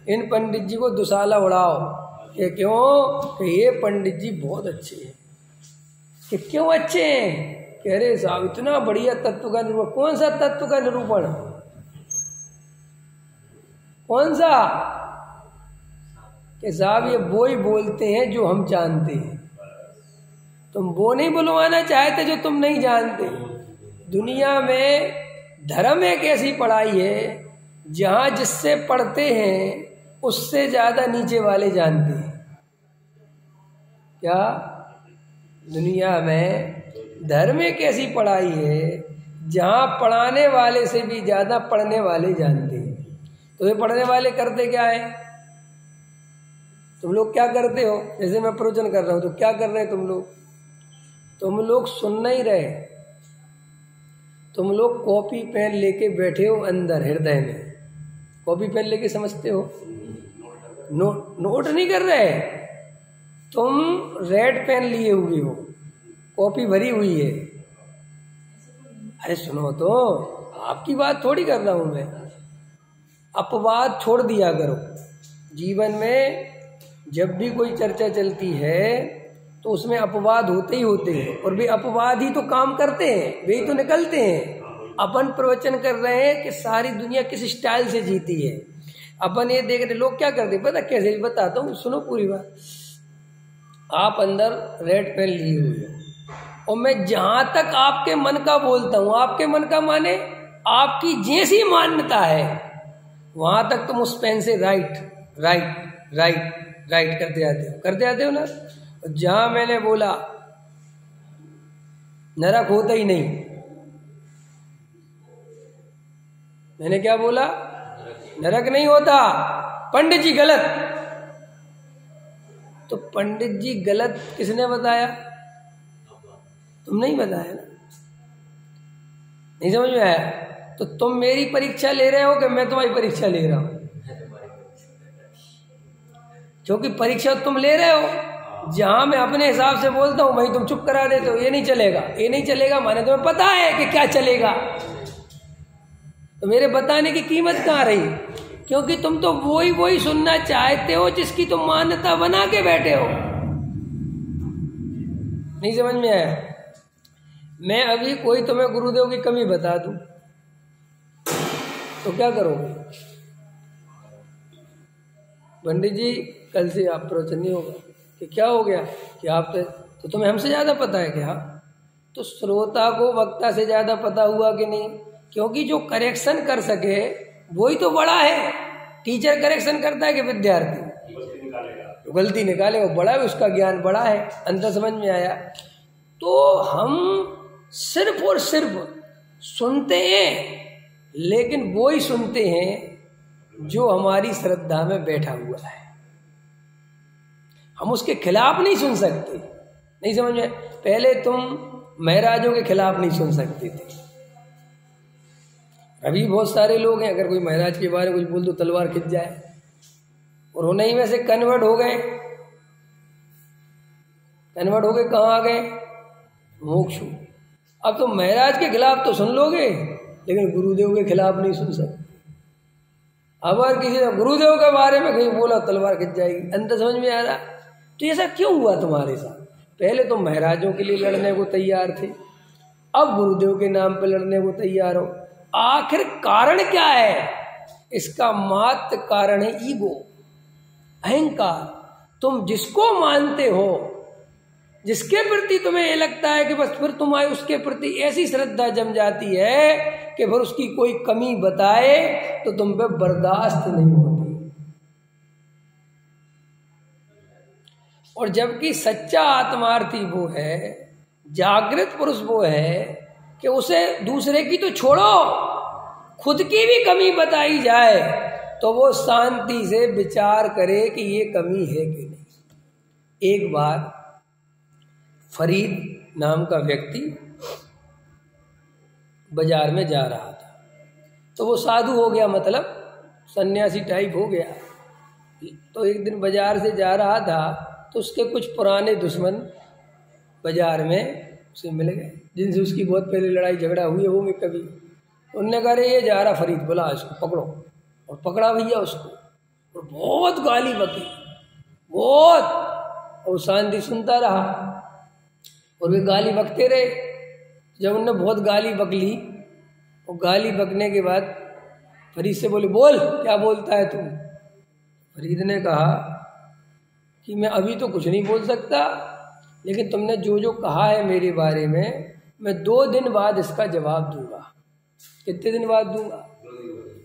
इन पंडित जी को दुशाला उड़ाओ। ये क्यों? कि ये पंडित जी बहुत अच्छे हैं। कि क्यों अच्छे हैं? कह रहे साहब इतना बढ़िया तत्व का निरूपण। कौन सा तत्व का निरूपण? कौन सा? कि साहब ये वो ही बोलते हैं जो हम जानते हैं, तुम वो नहीं बुलवाना चाहते जो तुम नहीं जानते। दुनिया में धर्म एक ऐसी पढ़ाई है जहां जिससे पढ़ते हैं उससे ज्यादा नीचे वाले जानते हैं। क्या? दुनिया में धर्म एक ऐसी पढ़ाई है जहां पढ़ाने वाले से भी ज्यादा पढ़ने वाले जानते हैं। तो ये पढ़ने वाले करते क्या है? तुम लोग क्या करते हो? जैसे मैं प्रवचन कर रहा हूं तो क्या कर रहे हैं तुम लोग? तुम लोग सुन नहीं रहे, तुम लोग कॉपी पेन लेके बैठे हो अंदर हृदय में। कॉपी पेन लेके समझते हो? नोट नहीं कर रहे, तुम रेड पेन लिए हुए हो, कॉपी भरी हुई है। अरे सुनो तो, आपकी बात थोड़ी कर रहा हूं मैं। अपवाद छोड़ दिया करो। जीवन में जब भी कोई चर्चा चलती है तो उसमें अपवाद होते ही होते हैं, और वे अपवाद ही तो काम करते हैं, वे ही तो निकलते हैं। अपन प्रवचन कर रहे हैं कि सारी दुनिया किस स्टाइल से जीती है। अपन ये देख रहे लोग क्या करते, पता कैसे? बताता हूँ, सुनो पूरी बात। आप अंदर रेड पेन लिए हुए हो और मैं जहां तक आपके मन का बोलता हूं, आपके मन का माने आपकी जैसी मान्यता है, वहां तक तुम उस पेन से राइट राइट राइट राइट करते आते हो ना। जहां मैंने बोला नरक होता ही नहीं, मैंने क्या बोला? नरक नहीं होता, पंडित जी गलत। तो पंडित जी गलत किसने बताया? तुम नहीं बताया ना। नहीं समझ में आया? तो तुम मेरी परीक्षा ले रहे हो कि मैं तुम्हारी परीक्षा ले रहा हूं? क्योंकि परीक्षा तुम ले रहे हो, जहां मैं अपने हिसाब से बोलता हूं वहीं तुम चुप करा देते हो। ये नहीं चलेगा, ये नहीं चलेगा, माने तुम्हें पता है कि क्या चलेगा। तो मेरे बताने की कीमत कहाँ रही? क्योंकि तुम तो वही सुनना चाहते हो जिसकी तुम मान्यता बना के बैठे हो। नहीं समझ में आया? मैं अभी कोई तुम्हें गुरुदेव की कमी बता दूं तो क्या करोगे? पंडित जी कल से आप प्रवचन नहीं होगा। कि क्या हो गया कि आप तो तुम्हें हमसे ज़्यादा पता है क्या? तो श्रोता को वक्ता से ज़्यादा पता हुआ कि नहीं? क्योंकि जो करेक्शन कर सके वही तो बड़ा है। टीचर करेक्शन करता है कि विद्यार्थी? गलती निकालेगा, बड़ा है, उसका ज्ञान बड़ा है। अंतर समझ में आया? तो हम सिर्फ और सिर्फ सुनते हैं, लेकिन वो ही सुनते हैं जो हमारी श्रद्धा में बैठा हुआ है। हम उसके खिलाफ नहीं सुन सकते। नहीं समझ में? पहले तुम महाराजों के खिलाफ नहीं सुन सकते थे। अभी बहुत सारे लोग हैं, अगर कोई महाराज के बारे में कुछ बोल दो तलवार खिंच जाए, और उन्हीं में से कन्वर्ट हो गए। कन्वर्ट हो गए कहाँ आ गए? मोक्ष। अब तो महाराज के खिलाफ तो सुन लोगे, लेकिन गुरुदेव के खिलाफ नहीं सुन सकते। अगर किसी ने गुरुदेव के बारे में कहीं बोला तलवार खिंच जाएगी। अंतर समझ में आ रहा? तो ऐसा क्यों हुआ तुम्हारे साथ? पहले तो महाराजों के लिए लड़ने को तैयार थे, अब गुरुदेव के नाम पर लड़ने को तैयार हो। आखिर कारण क्या है? इसका मात्र कारण है ईगो, अहंकार। तुम जिसको मानते हो, जिसके प्रति तुम्हें ये लगता है कि बस फिर तुम्हारी उसके प्रति ऐसी श्रद्धा जम जाती है कि फिर उसकी कोई कमी बताए तो तुम पे बर्दाश्त नहीं होती। और जबकि सच्चा आत्मार्थी वो है, जागृत पुरुष वो है कि उसे दूसरे की तो छोड़ो, खुद की भी कमी बताई जाए तो वो शांति से विचार करे कि ये कमी है कि नहीं। एक बार फरीद नाम का व्यक्ति बाजार में जा रहा था, तो वो साधु हो गया, मतलब सन्यासी टाइप हो गया। तो एक दिन बाजार से जा रहा था तो उसके कुछ पुराने दुश्मन बाजार में उसे मिल गए, जिनसे उसकी बहुत पहले लड़ाई झगड़ा हुई है वो में कभी। उनने कहा ये जा रहा फरीद, बोला इसको पकड़ो। और पकड़ा भैया उसको, और बहुत गाली बकी, बहुत। और शांति सुनता रहा और वे गाली बकते रहे। जब उनने बहुत गाली बक ली, और गाली बकने के बाद फरीद से बोले बोल क्या बोलता है तुम? फरीद ने कहा कि मैं अभी तो कुछ नहीं बोल सकता, लेकिन तुमने जो जो कहा है मेरे बारे में, मैं 2 दिन बाद इसका जवाब दूंगा। कितने दिन बाद दूंगा?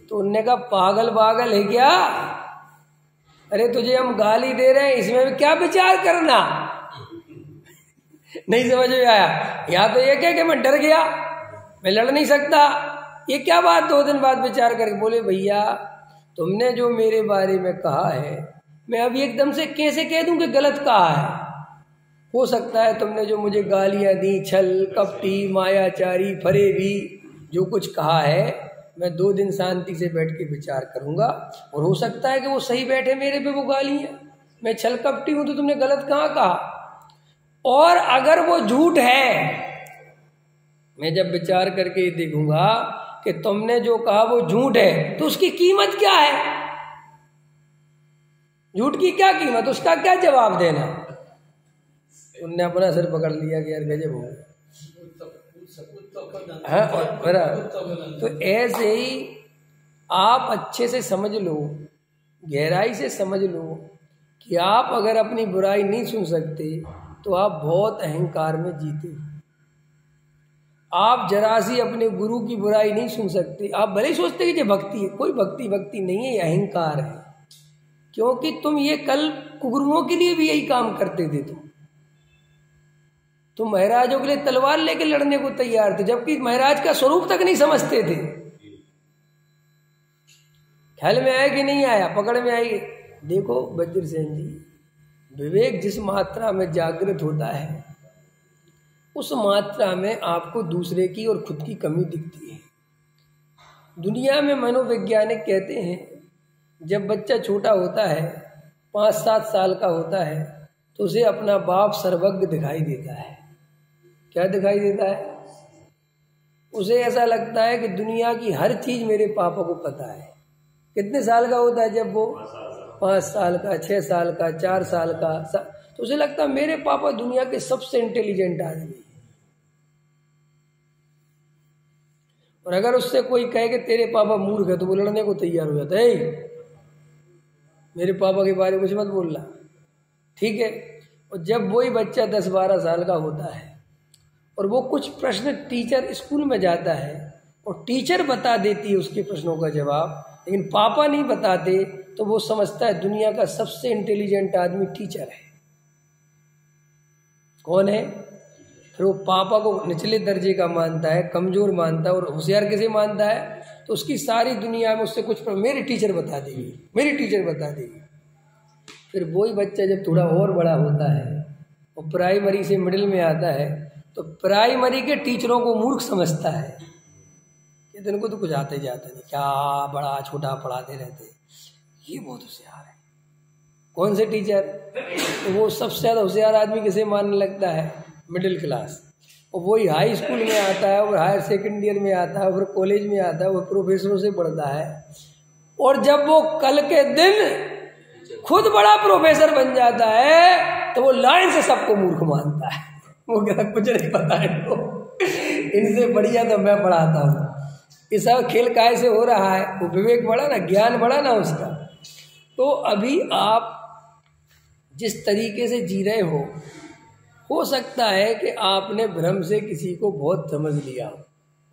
तो उनने कहा पागल पागल है क्या? अरे तुझे हम गाली दे रहे हैं, इसमें भी क्या विचार करना? नहीं समझ में आया? या तो ये क्या कि मैं डर गया, मैं लड़ नहीं सकता, ये क्या बात 2 दिन बाद विचार करके? बोले भैया तुमने जो मेरे बारे में कहा है, मैं अभी एकदम से कैसे कह दूं कि गलत कहा है? हो सकता है तुमने जो मुझे गालियां दी, छल कपटी मायाचारी फरेबी जो कुछ कहा है, मैं 2 दिन शांति से बैठ के विचार करूंगा, और हो सकता है कि वो सही बैठे मेरे पे वो गालियां। मैं छल कपटी हूं तो तुमने गलत कहाँ कहा? और अगर वो झूठ है, मैं जब विचार करके देखूंगा कि तुमने जो कहा वो झूठ है, तो उसकी कीमत क्या है? झूठ की क्या कीमत, उसका क्या जवाब देना? उनने अपना सिर पकड़ लिया कि यार गजब हो गया। तो ऐसे ही आप अच्छे से समझ लो, गहराई से समझ लो कि आप अगर अपनी बुराई नहीं सुन सकते तो आप बहुत अहंकार में जीते हो। आप जरा सी अपने गुरु की बुराई नहीं सुन सकते। आप भले ही सोचते कि ये भक्ति है, कोई भक्ति नहीं है, ये अहंकार है। क्योंकि तुम ये कल कुगुरुओं के लिए भी यही काम करते थे। तुम महाराजों के लिए तलवार लेके लड़ने को तैयार थे, जबकि महाराज का स्वरूप तक नहीं समझते थे। ख्याल में आया कि नहीं आया? पकड़ में आई? देखो वज्रसेन जी, विवेक जिस मात्रा में जागृत होता है, उस मात्रा में आपको दूसरे की और खुद की कमी दिखती है। दुनिया में मनोवैज्ञानिक कहते हैं, जब बच्चा छोटा होता है, 5-7 साल का होता है, तो उसे अपना बाप सर्वज्ञ दिखाई देता है। क्या दिखाई देता है? उसे ऐसा लगता है कि दुनिया की हर चीज मेरे पापा को पता है। कितने साल का होता है जब वो? 5 साल का, 6 साल का, 4 साल का, तो उसे लगता है मेरे पापा दुनिया के सबसे इंटेलिजेंट आदमी हैं। और अगर उससे कोई कहे कि तेरे पापा मूर्ख है, तो वो लड़ने को तैयार हो जाता है। मेरे पापा के बारे में कुछ मत बोलना, ठीक है। और जब वही बच्चा 10-12 साल का होता है और वो कुछ प्रश्न टीचर स्कूल में जाता है और टीचर बता देती है उसके प्रश्नों का जवाब, लेकिन पापा नहीं बताते, तो वो समझता है दुनिया का सबसे इंटेलिजेंट आदमी टीचर है। कौन है? फिर वो पापा को निचले दर्जे का मानता है, कमजोर मानता है, और होशियार किसे मानता है? तो उसकी सारी दुनिया में उससे कुछ मेरी टीचर बता देगी, मेरी टीचर बता देगी। फिर वही बच्चा जब थोड़ा और बड़ा होता है और प्राइमरी से मिडिल में आता है, तो प्राइमरी के टीचरों को मूर्ख समझता है कि इनको तो कुछ आता ही जाता नहीं, क्या बड़ा छोटा पढ़ाते रहते, ये बहुत होशियार है। कौन से टीचर? तो वो सबसे ज़्यादा होशियार आदमी किसे मानने लगता है? Middle class. और वही हाई स्कूल में आता है, और हायर सेकेंड ईयर में आता है, फिर कॉलेज में आता है, वो प्रोफेसरों से पढ़ता है, और जब वो कल के दिन खुद बड़ा प्रोफेसर बन जाता है तो वो लाइन से सबको मूर्ख मानता है। वो कहता कुछ नहीं पता है, इनसे बढ़िया तो मैं पढ़ाता हूँ। ये सब खेल काय से हो रहा है? वो विवेक बढ़ा ना, ज्ञान बढ़ा ना उसका। तो अभी आप जिस तरीके से जी रहे हो सकता है कि आपने भ्रम से किसी को बहुत समझ लिया हो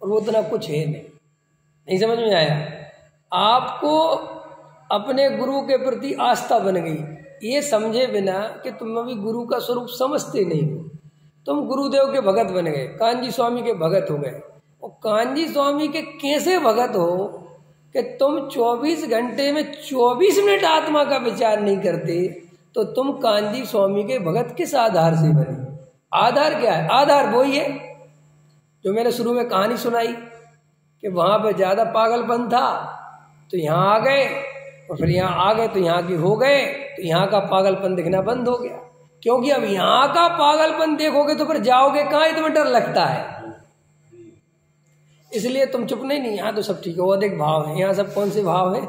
और वो उतना कुछ है नहीं समझ में आया। आपको अपने गुरु के प्रति आस्था बन गई, ये समझे बिना कि तुम अभी गुरु का स्वरूप समझते नहीं हो। तुम गुरुदेव के भगत बन गए, कान्जी स्वामी के भगत हो गए। और कान्जी स्वामी के कैसे भगत हो कि तुम 24 घंटे में 24 मिनट आत्मा का विचार नहीं करते, तो तुम कान्जी स्वामी के भगत किस आधार से बने? आधार क्या है? आधार वही है जो मैंने शुरू में कहानी सुनाई कि वहां पे ज्यादा पागलपन था तो यहाँ आ गए, और फिर यहाँ आ गए तो यहाँ के हो गए, तो यहाँ का पागलपन दिखना बंद हो गया। क्योंकि अब यहाँ का पागलपन देखोगे तो फिर जाओगे कहाँ, तुम्हें डर लगता है, इसलिए तुम चुप नहीं। यहाँ तो सब ठीक है, वो अधिक भाव है, यहाँ सब कौन से भाव है?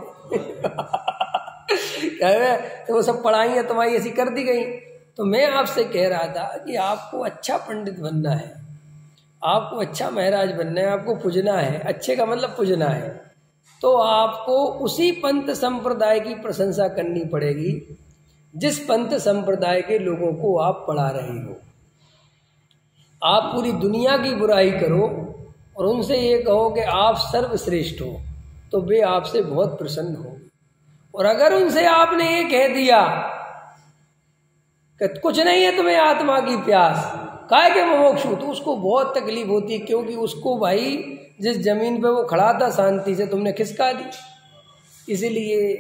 तो वो सब पढ़ाई तुम्हारी ऐसी कर दी गई। तो मैं आपसे कह रहा था कि आपको अच्छा पंडित बनना है, आपको अच्छा महाराज बनना है, आपको पूजना है। अच्छे का मतलब पूजना है, तो आपको उसी पंथ संप्रदाय की प्रशंसा करनी पड़ेगी जिस पंथ संप्रदाय के लोगों को आप पढ़ा रहे हो। आप पूरी दुनिया की बुराई करो और उनसे ये कहो कि आप सर्वश्रेष्ठ हो, तो वे आपसे बहुत प्रसन्न हो। और अगर उनसे आपने ये कह दिया कि कुछ नहीं है तुम्हें आत्मा की प्यास, काहे के मुमुक्षु, तो उसको बहुत तकलीफ होती है, क्योंकि उसको भाई जिस जमीन पे वो खड़ा था शांति से तुमने खिसका दी। इसीलिए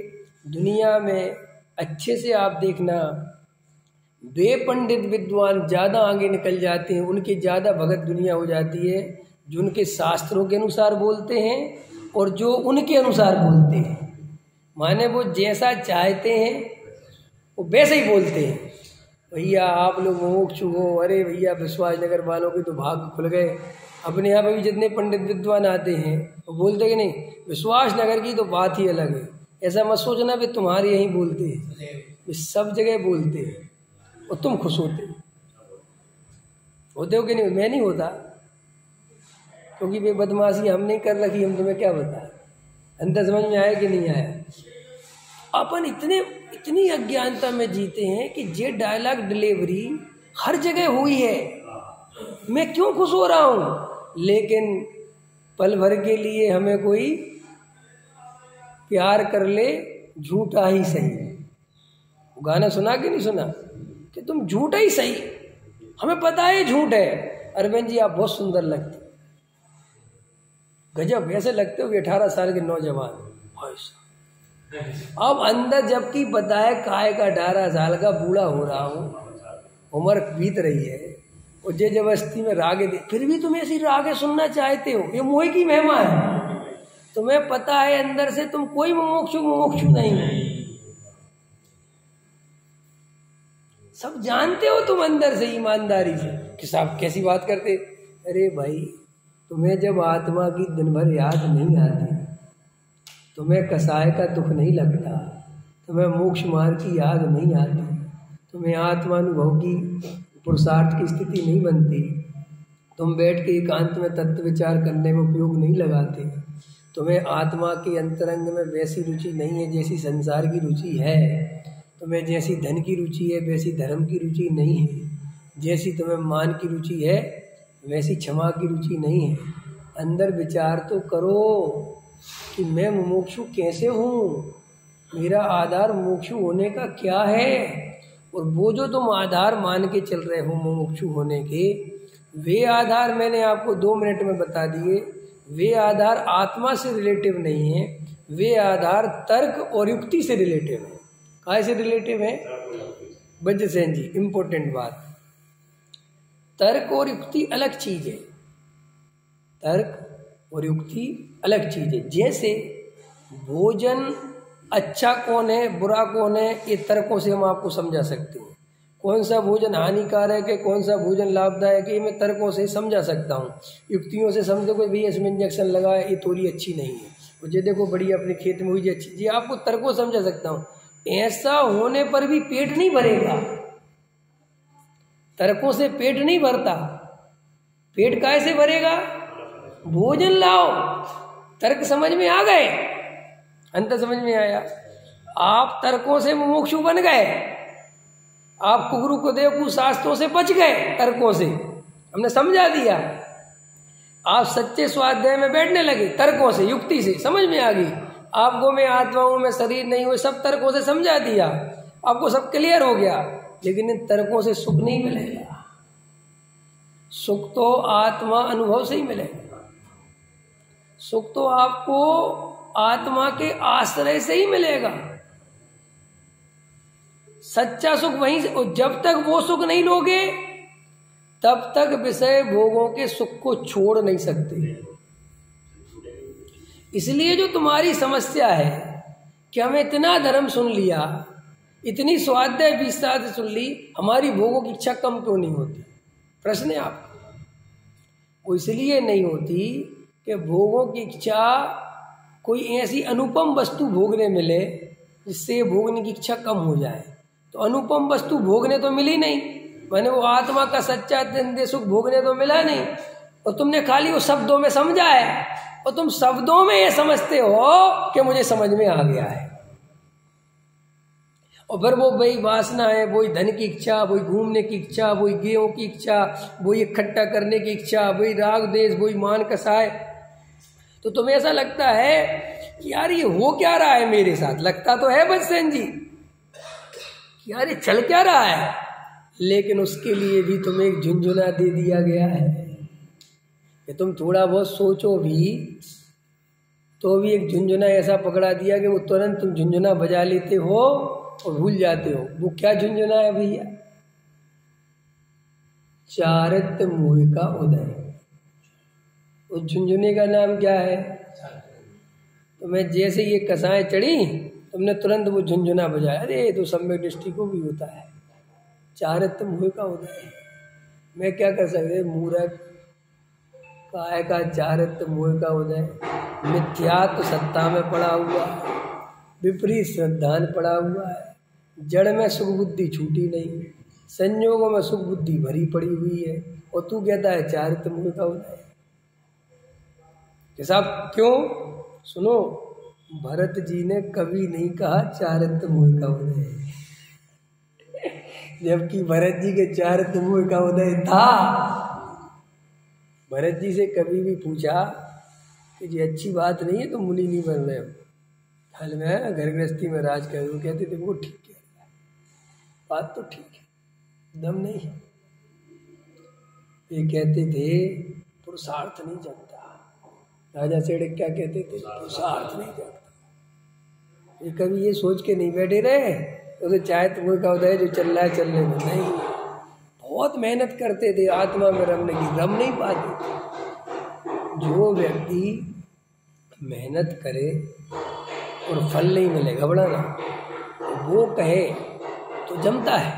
दुनिया में अच्छे से आप देखना, वे पंडित विद्वान ज़्यादा आगे निकल जाते हैं, उनकी ज़्यादा भगत दुनिया हो जाती है जो उनके शास्त्रों के अनुसार बोलते हैं और जो उनके अनुसार बोलते हैं। माने वो जैसा चाहते हैं वो वैसे ही बोलते हैं। भैया आप लोग मोक्ष हो, अरे भैया विश्वास नगर वालों के तो भाग खुल गए। अपने यहाँ पे भी जितने पंडित विद्वान आते हैं वो बोलते कि नहीं, विश्वास नगर की तो बात ही अलग है। ऐसा मत सोचना भी तुम्हारे यहीं बोलते हैं, वे सब जगह बोलते हैं और तुम खुश होते हो कि नहीं? मैं नहीं होता, क्योंकि वे बदमाशी हम नहीं कर रखी, हम तुम्हें क्या बताएं। अंदर समझ में आया कि नहीं आया? अपन इतनी अज्ञानता में जीते हैं कि ये डायलॉग डिलीवरी हर जगह हुई है, मैं क्यों खुश हो रहा हूँ, लेकिन पल भर के लिए हमें कोई प्यार कर ले झूठा ही सही। वो गाना सुना कि नहीं सुना कि तुम झूठा ही सही, हमें पता है झूठ है। अरविंद जी आप बहुत सुंदर लगते, गजब, ऐसे लगते हो कि 18 साल के नौजवान। अब अंदर जबकि बताए काय का 18 साल का बूढ़ा हो रहा हूँ, उम्र बीत रही है और जे जबरदस्ती में रागे दे, फिर भी तुम ऐसी रागे सुनना चाहते हो। ये मोह की महिमा है। तुम्हें पता है अंदर से तुम कोई मुमुक्षु नहीं हो, सब जानते हो तुम अंदर से ईमानदारी से कि साहब कैसी बात करते। अरे भाई तुम्हें जब आत्मा की दिन भर याद नहीं आती, तुम्हें कसाय का दुख नहीं लगता, तुम्हें मोक्ष मार्ग की याद नहीं आती, तुम्हें आत्मानुभव की पुरुषार्थ की स्थिति नहीं बनती, तुम बैठ के एकांत में तत्व विचार करने में उपयोग नहीं लगाते, तुम्हें आत्मा के अंतरंग में वैसी रुचि नहीं है जैसी संसार की रुचि है। तुम्हें जैसी धन की रुचि है वैसी धर्म की रुचि नहीं है। जैसी तुम्हें मान की रुचि है वैसी क्षमा की रुचि नहीं है। अंदर विचार तो करो कि मैं मुमुक्षु कैसे हूँ, मेरा आधार मुमुक्षु होने का क्या है। और वो जो तुम आधार मान के चल रहे हो मुमुक्षु होने के, वे आधार मैंने आपको 2 मिनट में बता दिए। वे आधार आत्मा से रिलेटिव नहीं है, वे आधार तर्क और युक्ति से रिलेटिव है। कहाँ से रिलेटिव है? वज्रसेन जी, इम्पोर्टेंट बात। तर्क और युक्ति अलग चीज है। तर्क और युक्ति अलग चीज है। जैसे भोजन अच्छा कौन है बुरा कौन है, ये तर्कों से हम आपको समझा सकते हैं। कौन सा भोजन हानिकारक है कौन सा भोजन लाभदायक है, ये मैं तर्कों से समझा सकता हूँ। युक्तियों से समझो कोई भैया इसमें इंजेक्शन लगा है, ये तोरी अच्छी नहीं है, मुझे देखो बढ़िया अपने खेत में हुई जी अच्छी, जी आपको तर्कों समझा सकता हूँ। ऐसा होने पर भी पेट नहीं भरेगा। तर्कों से पेट नहीं भरता। पेट कैसे भरेगा? भोजन लाओ। तर्क समझ में आ गए? अंत समझ में आया? आप तर्कों से मुमुक्षु बन गए, आप कुगरू को देखू शास्त्रों से बच गए, तर्कों से हमने समझा दिया। आप सच्चे स्वाध्याय में बैठने लगे तर्कों से, युक्ति से, समझ में आ गई। आपको मैं आत्मा हूं, मैं शरीर नहीं हूं, सब तर्कों से समझा दिया, आपको सब क्लियर हो गया। लेकिन इन तर्कों से सुख नहीं मिलेगा। सुख तो आत्मा अनुभव से ही मिलेगा। सुख तो आपको आत्मा के आश्रय से ही मिलेगा। सच्चा सुख वहीं से। और जब तक वो सुख नहीं लोगे तब तक विषय भोगों के सुख को छोड़ नहीं सकते। इसलिए जो तुम्हारी समस्या है कि हमें इतना धर्म सुन लिया, इतनी स्वाध्याय विस्तार से सुन ली, हमारी भोगों की इच्छा कम क्यों नहीं होती? प्रश्न है आपका। वो इसलिए नहीं होती कि भोगों की इच्छा कोई ऐसी अनुपम वस्तु भोगने मिले जिससे भोगने की इच्छा कम हो जाए। तो अनुपम वस्तु भोगने तो मिली नहीं, मैंने वो आत्मा का सच्चा नित्य सुख भोगने तो मिला नहीं। और तुमने खाली वो शब्दों में समझा है, और तुम शब्दों में ये समझते हो कि मुझे समझ में आ गया है। और फिर वो वही वासना है, वही धन की इच्छा, वही घूमने की इच्छा, वही गेहूं की इच्छा, वही इकट्ठा करने की इच्छा, वही राग देश, वही मान कसाय। तो तुम्हें ऐसा लगता है कि यार ये हो क्या रहा है मेरे साथ? लगता तो है वज्रसेन जी कि यार ये चल क्या रहा है, लेकिन उसके लिए भी तुम्हें एक झुंझुना दे दिया गया है कि तुम थोड़ा बहुत सोचो भी तो भी एक झुंझुना ऐसा पकड़ा दिया कि वो तुरंत तुम झुंझुना बजा लेते हो और भूल जाते हो। वो क्या झुंझुना है भैया? चारित्र मोह का उदय। उस झुंझुने का नाम क्या है? तो मैं जैसे ये कसाएं चढ़ी तुमने तुरंत वो झुंझुना बजाया। अरे तो सम्यक दृष्टि को भी होता है, चारित्र मोह का उदय। मैं क्या कर सकते? मूर्ख काय का चारित्र मोह का उदय। मिथ्यात्व सत्ता में पड़ा हुआ है, विपरीत श्रद्धान पड़ा हुआ है, जड़ में सुख बुद्धि छूटी नहीं, संयोगों में सुख बुद्धि भरी पड़ी हुई है, और तू कहता है चारित्र मोह का उदय। साहब क्यों? सुनो, भरत जी ने कभी नहीं कहा चारित्र मोह का उदय, जबकि भरत जी के चारित्र मोह का उदय था। भरत जी से कभी भी पूछा कि ये अच्छी बात नहीं है, तो मुनि नहीं बन रहे हो, हाल में घर गृहस्थी में राज कर, वो कहते थे वो ठीक है, बात तो ठीक है, दम नहीं है। ये कहते थे पुरुषार्थ नहीं जगता। राजा सेठ क्या कहते थे? पुरुषार्थ नहीं जगता। ये कभी ये सोच के नहीं बैठे रहे तो चाहे तुम्हें का उदय जो चल रहा है चलने में, नहीं, बहुत मेहनत करते थे आत्मा में रमने की, रम नहीं पाते थे। जो व्यक्ति मेहनत करे और फल नहीं मिले, घबराना, वो कहे तो जमता है।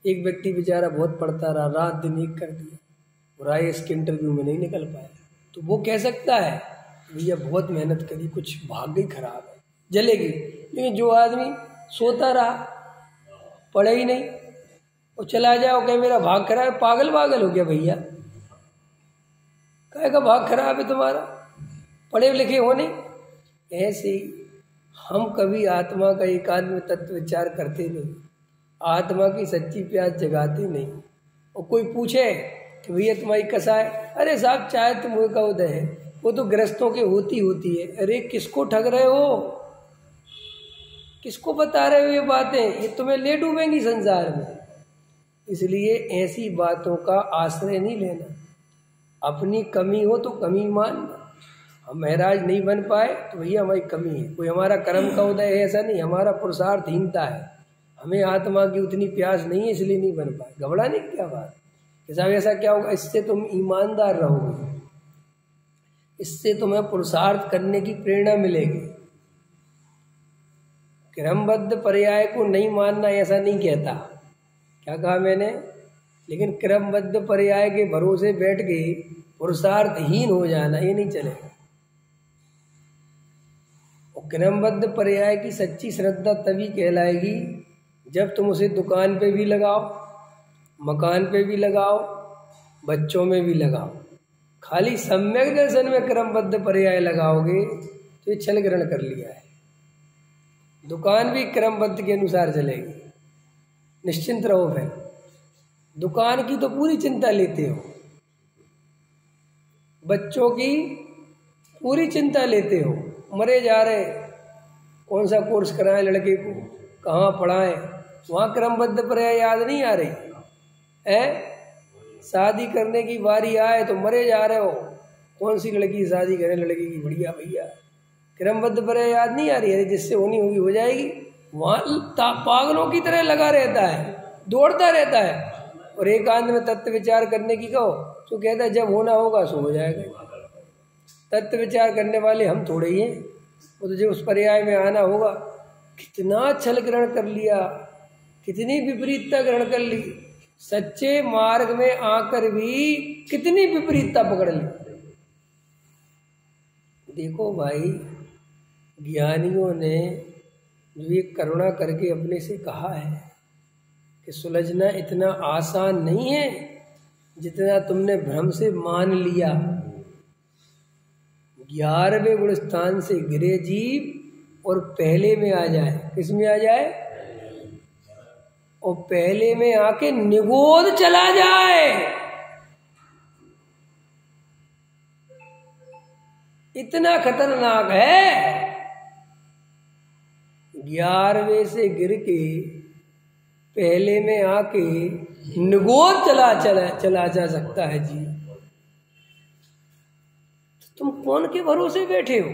एक व्यक्ति बेचारा बहुत पढ़ता रहा, रात दिन एक कर दिया और IAS के इंटरव्यू में नहीं निकल पाया, तो वो कह सकता है भैया बहुत मेहनत करी, कुछ भाग्य ही खराब है, जलेगी। लेकिन जो आदमी सोता रहा, पढ़े ही नहीं और चला जाओ कहे मेरा भाग खराब है, पागल हो गया भैया। कहे का भाग खराब है तुम्हारा? पढ़े लिखे हो नहीं। ऐसे ही हम कभी आत्मा का एकात्म तत्व विचार करते नहीं, आत्मा की सच्ची प्यास जगाते नहीं। और कोई पूछे कि भैया तुम्हारी कसा है, अरे साहब चाहे तो मुँह का उदय है, वो तो गृहस्थों के होती है। अरे किसको ठग रहे हो, किसको बता रहे हो ये बातें, ये तुम्हें ले डूबेंगी संसार में। इसलिए ऐसी बातों का आश्रय नहीं लेना। अपनी कमी हो तो कमी मानना। हम महाराज नहीं बन पाए तो भैया हमारी कमी है, कोई हमारा कर्म का उदय है ऐसा नहीं, हमारा पुरुषार्थहीनता है, हमें आत्मा की उतनी प्यास नहीं है इसलिए नहीं बन पाए। घबराने की क्या बात, साहब ऐसा क्या होगा, इससे तुम ईमानदार रहोगे, इससे तुम्हें पुरुषार्थ करने की प्रेरणा मिलेगी। क्रमबद्ध पर्याय को नहीं मानना ऐसा नहीं कहता, क्या कहा मैंने, लेकिन क्रमबद्ध पर्याय के भरोसे बैठ के पुरुषार्थहीन हो जाना ये नहीं चलेगा। और क्रमबद्ध पर्याय की सच्ची श्रद्धा तभी कहलाएगी जब तुम उसे दुकान पे भी लगाओ, मकान पे भी लगाओ, बच्चों में भी लगाओ। खाली सम्यक दर्शन में क्रमबद्ध पर्याय लगाओगे तो ये छल ग्रहण कर लिया है। दुकान भी क्रमबद्ध के अनुसार चलेगी, निश्चिंत रहो। फिर दुकान की तो पूरी चिंता लेते हो, बच्चों की पूरी चिंता लेते हो, मरे जा रहे, कौन सा कोर्स कराएं लड़के को, कहाँ पढ़ाएं, वहाँ क्रमबद्ध पर्याय याद नहीं आ रही है। शादी करने की बारी आए तो मरे जा रहे हो, कौन सी लड़की की शादी करें, लड़की की, बढ़िया भैया क्रमबद्ध पर्याय याद नहीं आ रही है, जिससे होनी होगी हो जाएगी। वहाँ पागलों की तरह लगा रहता है, दौड़ता रहता है। और एकांत में तत्व विचार करने की कहो तो कहता है जब होना होगा सो हो जाएगा। तत्व विचार करने वाले हम थोड़े ही हैं, वो तो जो उस पर्याय में आना होगा। कितना छल ग्रहण कर लिया, कितनी विपरीतता ग्रहण कर ली, सच्चे मार्ग में आकर भी कितनी विपरीतता पकड़ ली। देखो भाई, ज्ञानियों ने जो ये करुणा करके अपने से कहा है कि सुलझना इतना आसान नहीं है जितना तुमने भ्रम से मान लिया। 11वें गुण स्थान से गिरे जीव और पहले में आ जाए, किस में आ जाए, और पहले में आके निगोद चला जाए। इतना खतरनाक है। 11वें से गिर के पहले में आके निगोद चला जा सकता है जी। तुम कौन के भरोसे बैठे हो,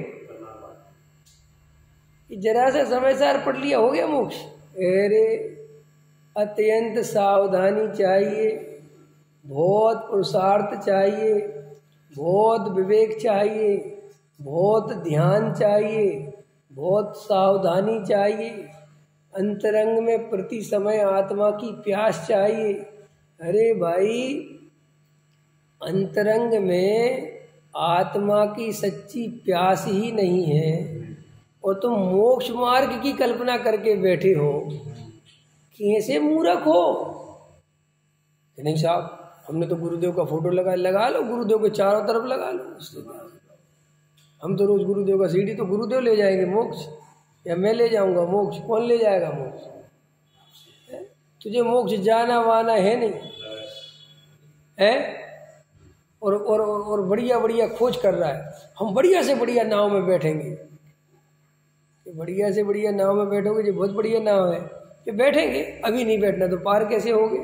जरा सा समय सार पढ़ लिया हो गया मोक्ष। अरे अत्यंत सावधानी चाहिए, बहुत पुरुषार्थ चाहिए, बहुत विवेक चाहिए, बहुत ध्यान चाहिए, बहुत सावधानी चाहिए, अंतरंग में प्रति समय आत्मा की प्यास चाहिए। अरे भाई, अंतरंग में आत्मा की सच्ची प्यास ही नहीं है और तुम मोक्ष मार्ग की कल्पना करके बैठे हो, कैसे मूर्ख हो। नहीं साहब, हमने तो गुरुदेव का फोटो लगा लो, गुरुदेव के चारों तरफ लगा लो। हम तो रोज गुरुदेव का सीढ़ी, तो गुरुदेव ले जाएंगे मोक्ष या मैं ले जाऊंगा मोक्ष? कौन ले जाएगा मोक्ष? तुझे मोक्ष जाना वाना है नहीं है। और बढ़िया बढ़िया खोज कर रहा है, हम बढ़िया से बढ़िया नाव में बैठेंगे। बढ़िया से बढ़िया नाव में बैठोगे, जो बहुत बढ़िया नाव है, ये बैठेंगे। अभी नहीं बैठना तो पार कैसे होगे?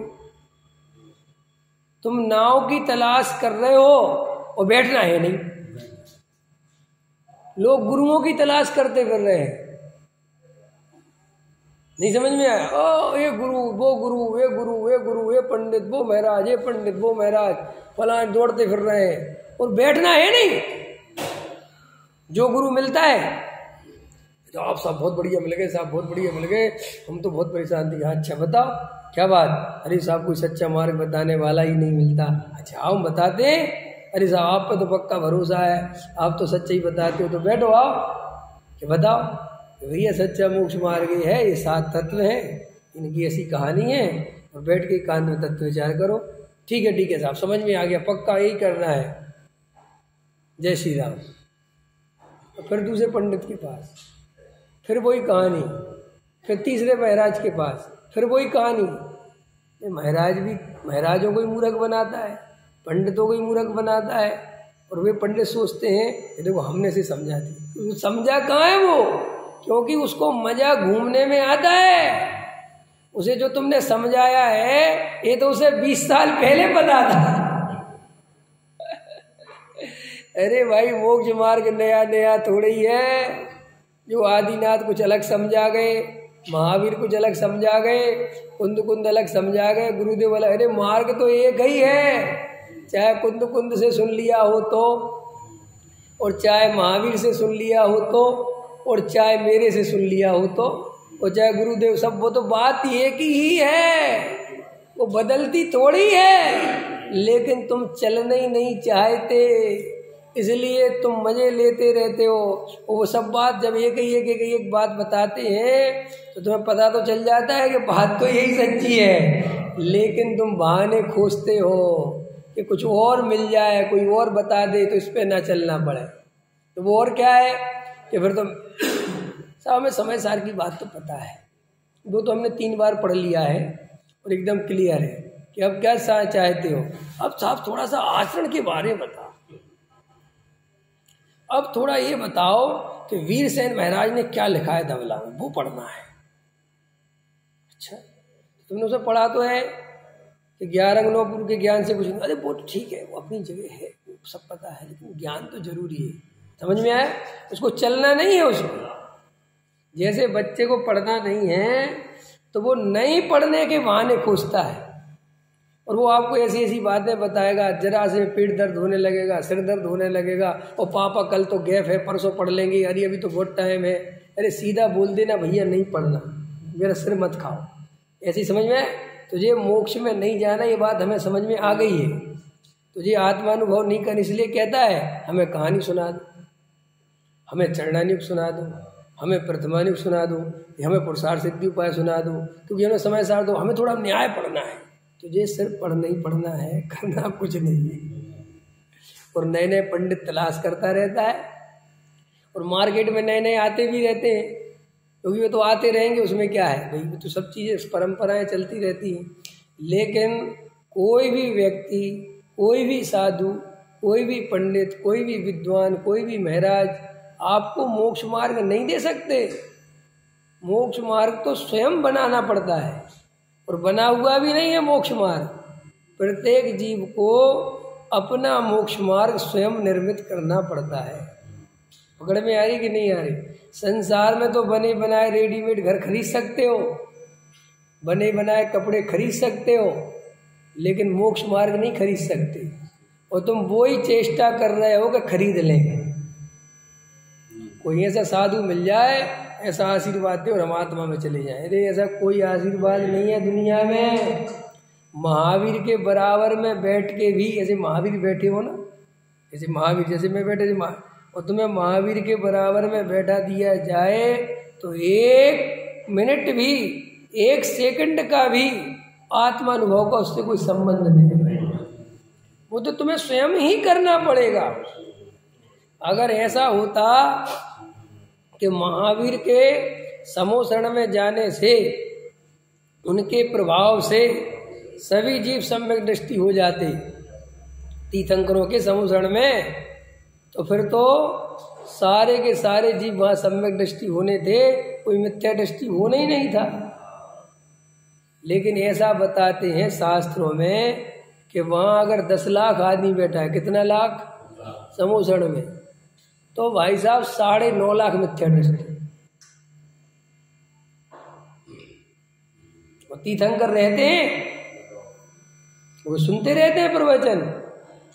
तुम नाव की तलाश कर रहे हो और बैठना है नहीं। लोग गुरुओं की तलाश करते फिर रहे हैं। नहीं समझ में आया? ओ ये गुरु, वो गुरु, ये गुरु, ये गुरु, ये पंडित, वो महाराज, ये पंडित, वो महाराज, फलान दौड़ते फिर रहे हैं और बैठना है नहीं। जो गुरु मिलता है तो आप सब बहुत बढ़िया मिल गए, साहब बहुत बढ़िया मिल गए, हम तो बहुत परेशान थे। अच्छा बताओ क्या बात? अरे साहब कोई सच्चा मार्ग बताने वाला ही नहीं मिलता। अच्छा आओ बताते हैं। अरे साहब आप पे तो पक्का भरोसा है, आप तो सच्चा ही बताते हो, तो बैठो आओ कि बताओ भैया सच्चा मोक्ष मार्ग है, ये 7 तत्व हैं, इनकी ऐसी कहानी है, और बैठ के कान में तत्व विचार करो। ठीक है साहब, समझ में आ गया, पक्का यही करना है। जय श्री राम। फिर दूसरे पंडित के पास, फिर वही कहानी, फिर तीसरे महाराज के पास, फिर वही कहानी। महाराजों को ही मूर्ख बनाता है, पंडितों को ही मूर्ख बनाता है। और वे पंडित सोचते हैं कि देखो हमने से समझा दी, समझा कहाँ है वो, क्योंकि उसको मजा घूमने में आता है। उसे जो तुमने समझाया है ये तो उसे 20 साल पहले पता था। अरे भाई मोक्ष मार्ग नया नया थोड़ी है। जो आदिनाथ कुछ अलग समझा गए, महावीर कुछ अलग समझा गए, कुंद अलग समझा गए, गुरुदेव अलग। अरे मार्ग तो एक ही है, चाहे कुंद से सुन लिया हो तो, और चाहे महावीर से सुन लिया हो तो, और चाहे मेरे से सुन लिया हो तो, और चाहे गुरुदेव, सब वो तो बात एक ही है, वो बदलती थोड़ी है। लेकिन तुम चलने ही नहीं चाहते, इसलिए तुम मजे लेते रहते हो। वो सब बात जब एक बात बताते हैं तो तुम्हें पता तो चल जाता है कि बात तो यही सच्ची है, लेकिन तुम बहाने खोजते हो कि कुछ और मिल जाए, कोई और बता दे तो इस पे ना चलना पड़े। तो वो और क्या है कि फिर तुम हमें समय सार की बात तो पता है, वो तो हमने 3 बार पढ़ लिया है और एकदम क्लियर है कि अब क्या चाहते हो। अब साहब थोड़ा सा आचरण के बारे में बताओ। अब थोड़ा ये बताओ कि वीरसेन महाराज ने क्या लिखा है धवला में, वो पढ़ना है। अच्छा, तुमने उसे पढ़ा तो है कि 11 अंगनों के ज्ञान से कुछ नहीं। अरे वो तो ठीक है, वो अपनी जगह है, सब पता है, लेकिन ज्ञान तो जरूरी है। समझ में आया? उसको चलना नहीं है। उसको जैसे बच्चे को पढ़ना नहीं है तो वो नहीं पढ़ने के बहाने खोजता है, और वो आपको ऐसी ऐसी बातें बताएगा, जरा से पेट दर्द होने लगेगा, सिर दर्द होने लगेगा, और पापा कल तो गैप है, परसों पढ़ लेंगे, अरे अभी तो बहुत टाइम है। अरे सीधा बोल देना भैया नहीं पढ़ना, मेरा सिर मत खाओ। ऐसी समझ में तुझे मोक्ष में नहीं जाना, ये बात हमें समझ में आ गई है। तुझे आत्मानुभव नहीं कर, इसलिए कहता है हमें कहानी सुना दो, हमें चरणानुग सुना दो, हमें प्रथमानुग सुना दो, हमें पुरुषार्थ सिद्धि उपाय सुना दो, क्योंकि हमें समय सार दो, हमें थोड़ा न्याय पढ़ना है। तुझे सिर्फ पढ़ना ही पढ़ना है, करना कुछ नहीं है। और नए नए पंडित तलाश करता रहता है, और मार्केट में नए नए आते भी रहते हैं, क्योंकि वे तो आते रहेंगे, उसमें क्या है भाई, तो सब चीज़ें परंपराएं चलती रहती हैं। लेकिन कोई भी व्यक्ति, कोई भी साधु, कोई भी पंडित, कोई भी विद्वान, कोई भी महाराज आपको मोक्ष मार्ग नहीं दे सकते। मोक्ष मार्ग तो स्वयं बनाना पड़ता है, और बना हुआ भी नहीं है मोक्ष मार्ग। प्रत्येक जीव को अपना मोक्ष मार्ग स्वयं निर्मित करना पड़ता है। पकड़ में आ रही कि नहीं आ रही? संसार में तो बने बनाए रेडीमेड घर खरीद सकते हो, बने बनाए कपड़े खरीद सकते हो, लेकिन मोक्ष मार्ग नहीं खरीद सकते। और तुम वही चेष्टा कर रहे हो कि खरीद लें। कोई ऐसा साधु मिल जाए, ऐसा आशीर्वाद दे और हम आत्मा में चले जाए। अरे ऐसा कोई आशीर्वाद नहीं है दुनिया में। महावीर के बराबर में बैठ के भी, ऐसे महावीर बैठे हो ना, ऐसे महावीर जैसे मैं बैठे, और तुम्हें महावीर के बराबर में बैठा दिया जाए तो 1 मिनट भी, 1 सेकंड का भी आत्मानुभव का उससे कोई संबंध नहीं है। वो तो तुम्हें स्वयं ही करना पड़ेगा। अगर ऐसा होता कि महावीर के समोशरण में जाने से, उनके प्रभाव से सभी जीव सम्यक दृष्टि हो जाते तीर्थंकरों के समोशरण में, तो फिर तो सारे के सारे जीव वहाँ सम्यक दृष्टि होने थे, कोई मिथ्या दृष्टि होना ही नहीं था। लेकिन ऐसा बताते हैं शास्त्रों में कि वहाँ अगर 10 लाख आदमी बैठा है, कितना लाख समोशरण में, तो भाई साहब 9.5 लाख मिथ्या दृष्टि। तीर्थंकर रहते हैं, वो सुनते रहते हैं प्रवचन,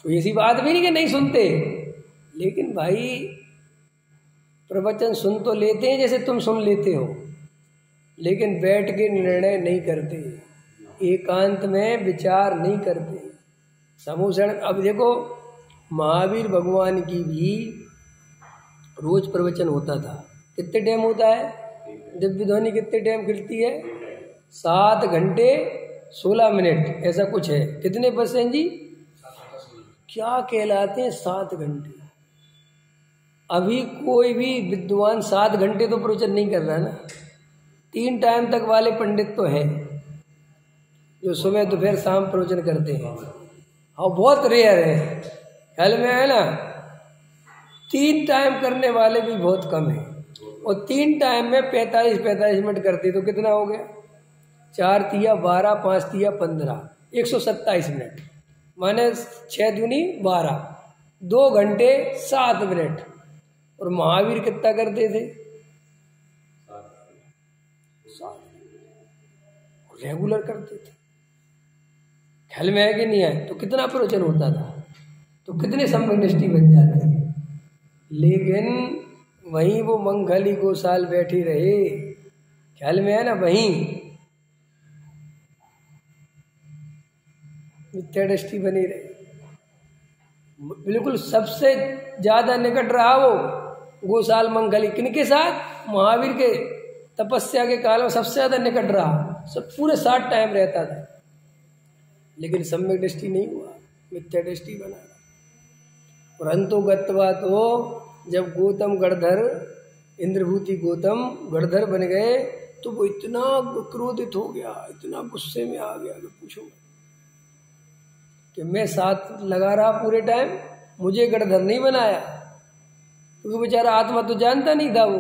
तो ऐसी बात भी नहीं कि नहीं सुनते, लेकिन भाई प्रवचन सुन तो लेते हैं जैसे तुम सुन लेते हो, लेकिन बैठ के निर्णय नहीं करते, एकांत में विचार नहीं करते। समूषण, अब देखो महावीर भगवान की भी रोज प्रवचन होता था। कितने टाइम होता है? दिव्य ध्वनि कितने टाइम खुलती है? 7 घंटे 16 मिनट, ऐसा कुछ है। कितने % जी? क्या कहलाते हैं 7 घंटे? अभी कोई भी विद्वान 7 घंटे तो प्रवचन नहीं कर रहा ना। 3 टाइम तक वाले पंडित तो हैं जो सुबह दोपहर शाम प्रवचन करते हैं। हाँ, बहुत रेयर है, ख्याल में है ना। 3 टाइम करने वाले भी बहुत कम हैं। और 3 टाइम में 45 मिनट करते तो कितना हो गया? 4 तिया 12, 5 तिया 15, 127 मिनट, माने 6 दूनी 12, 2 घंटे 7 मिनट। और महावीर कितना करते थे? 7 रेगुलर करते थे। ख्याल में है कि नहीं है? तो कितना प्रवचन होता था, तो कितने सम्यक बन जाते हैं। लेकिन वहीं वो मंगली गोसाल बैठी रहे, ख्याल में है ना, वहीं मिथ्या दृष्टि बनी रही। बिल्कुल सबसे ज्यादा निकट रहा वो गोसाल मंगली, किनके साथ? महावीर के तपस्या के काल में सबसे ज्यादा निकट रहा, सब पूरे 7 टाइम रहता था। लेकिन सम्यक दृष्टि नहीं हुआ, मिथ्या दृष्टि बना। और अंतोगत्वा तो जब गौतम गणधर, इंद्रभूति गौतम गणधर बन गए, तो वो इतना क्रोधित हो गया, इतना गुस्से में आ गया कि पूछो कि मैं साथ लगा रहा पूरे टाइम, मुझे गणधर नहीं बनाया। क्योंकि बेचारा आत्मा तो जानता नहीं था वो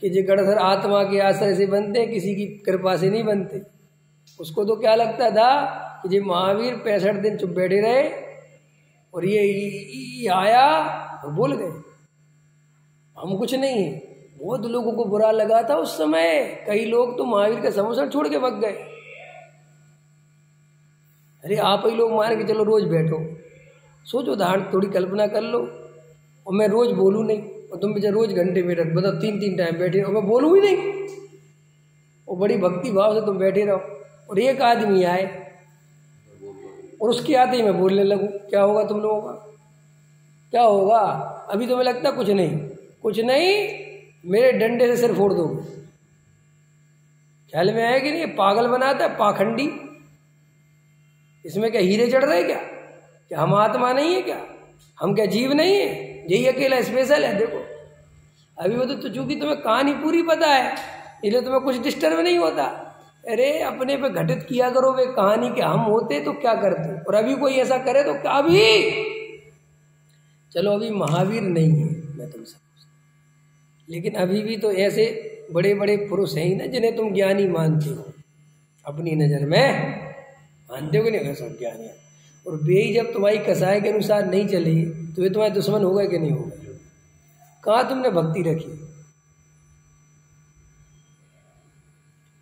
कि जो गणधर आत्मा के आश्रय से बनते, किसी की कृपा से नहीं बनते। उसको तो क्या लगता था कि जो महावीर 65 दिन चुप बैठे रहे और ये आया और बोल गए, हम कुछ नहीं है। बहुत लोगों को बुरा लगा था उस समय। कई लोग तो महावीर का समोसा छोड़ के भाग गए। अरे आप ही लोग मान के चलो रोज बैठो, सोचो उदाहरण, थोड़ी कल्पना कर लो, और मैं रोज बोलूँ नहीं, और तुम बेचारे रोज घंटे में बताओ 3 टाइम बैठे और मैं बोलूँ ही नहीं, और बड़ी भक्ति भाव से तुम बैठे रहो, और एक आदमी आए और उसके आते ही मैं बोलने लगूँ, क्या होगा तुम लोगों का? क्या होगा? अभी तो मैं लगता कुछ नहीं, मेरे डंडे से सिर फोड़ दोगे। ख्याल में आया कि नहीं? पागल बनाता है, पाखंडी। इसमें क्या हीरे चढ़ रहे क्या हम आत्मा नहीं है क्या? हम क्या जीव नहीं है? यही अकेला स्पेशल है। देखो अभी वो तो चूंकि तुम्हें कहानी पूरी पता है, इसलिए तुम्हें कुछ डिस्टर्ब नहीं होता। अरे अपने पे घटित किया करो वे कहानी के हम होते तो क्या करते, और अभी कोई ऐसा करे तो क्या? अभी चलो अभी महावीर नहीं है, मैं तुमसे, लेकिन अभी भी तो ऐसे बड़े बड़े पुरुष हैं ही ना जिन्हें तुम ज्ञानी मानते हो, अपनी नजर में मानते हो कि नहीं? सब ज्ञानी है। और वे ही जब तुम्हारी कसाई के अनुसार नहीं चले तो वे तुम्हारे दुश्मन हो गए कि नहीं हो गए? कहाँ तुमने भक्ति रखी?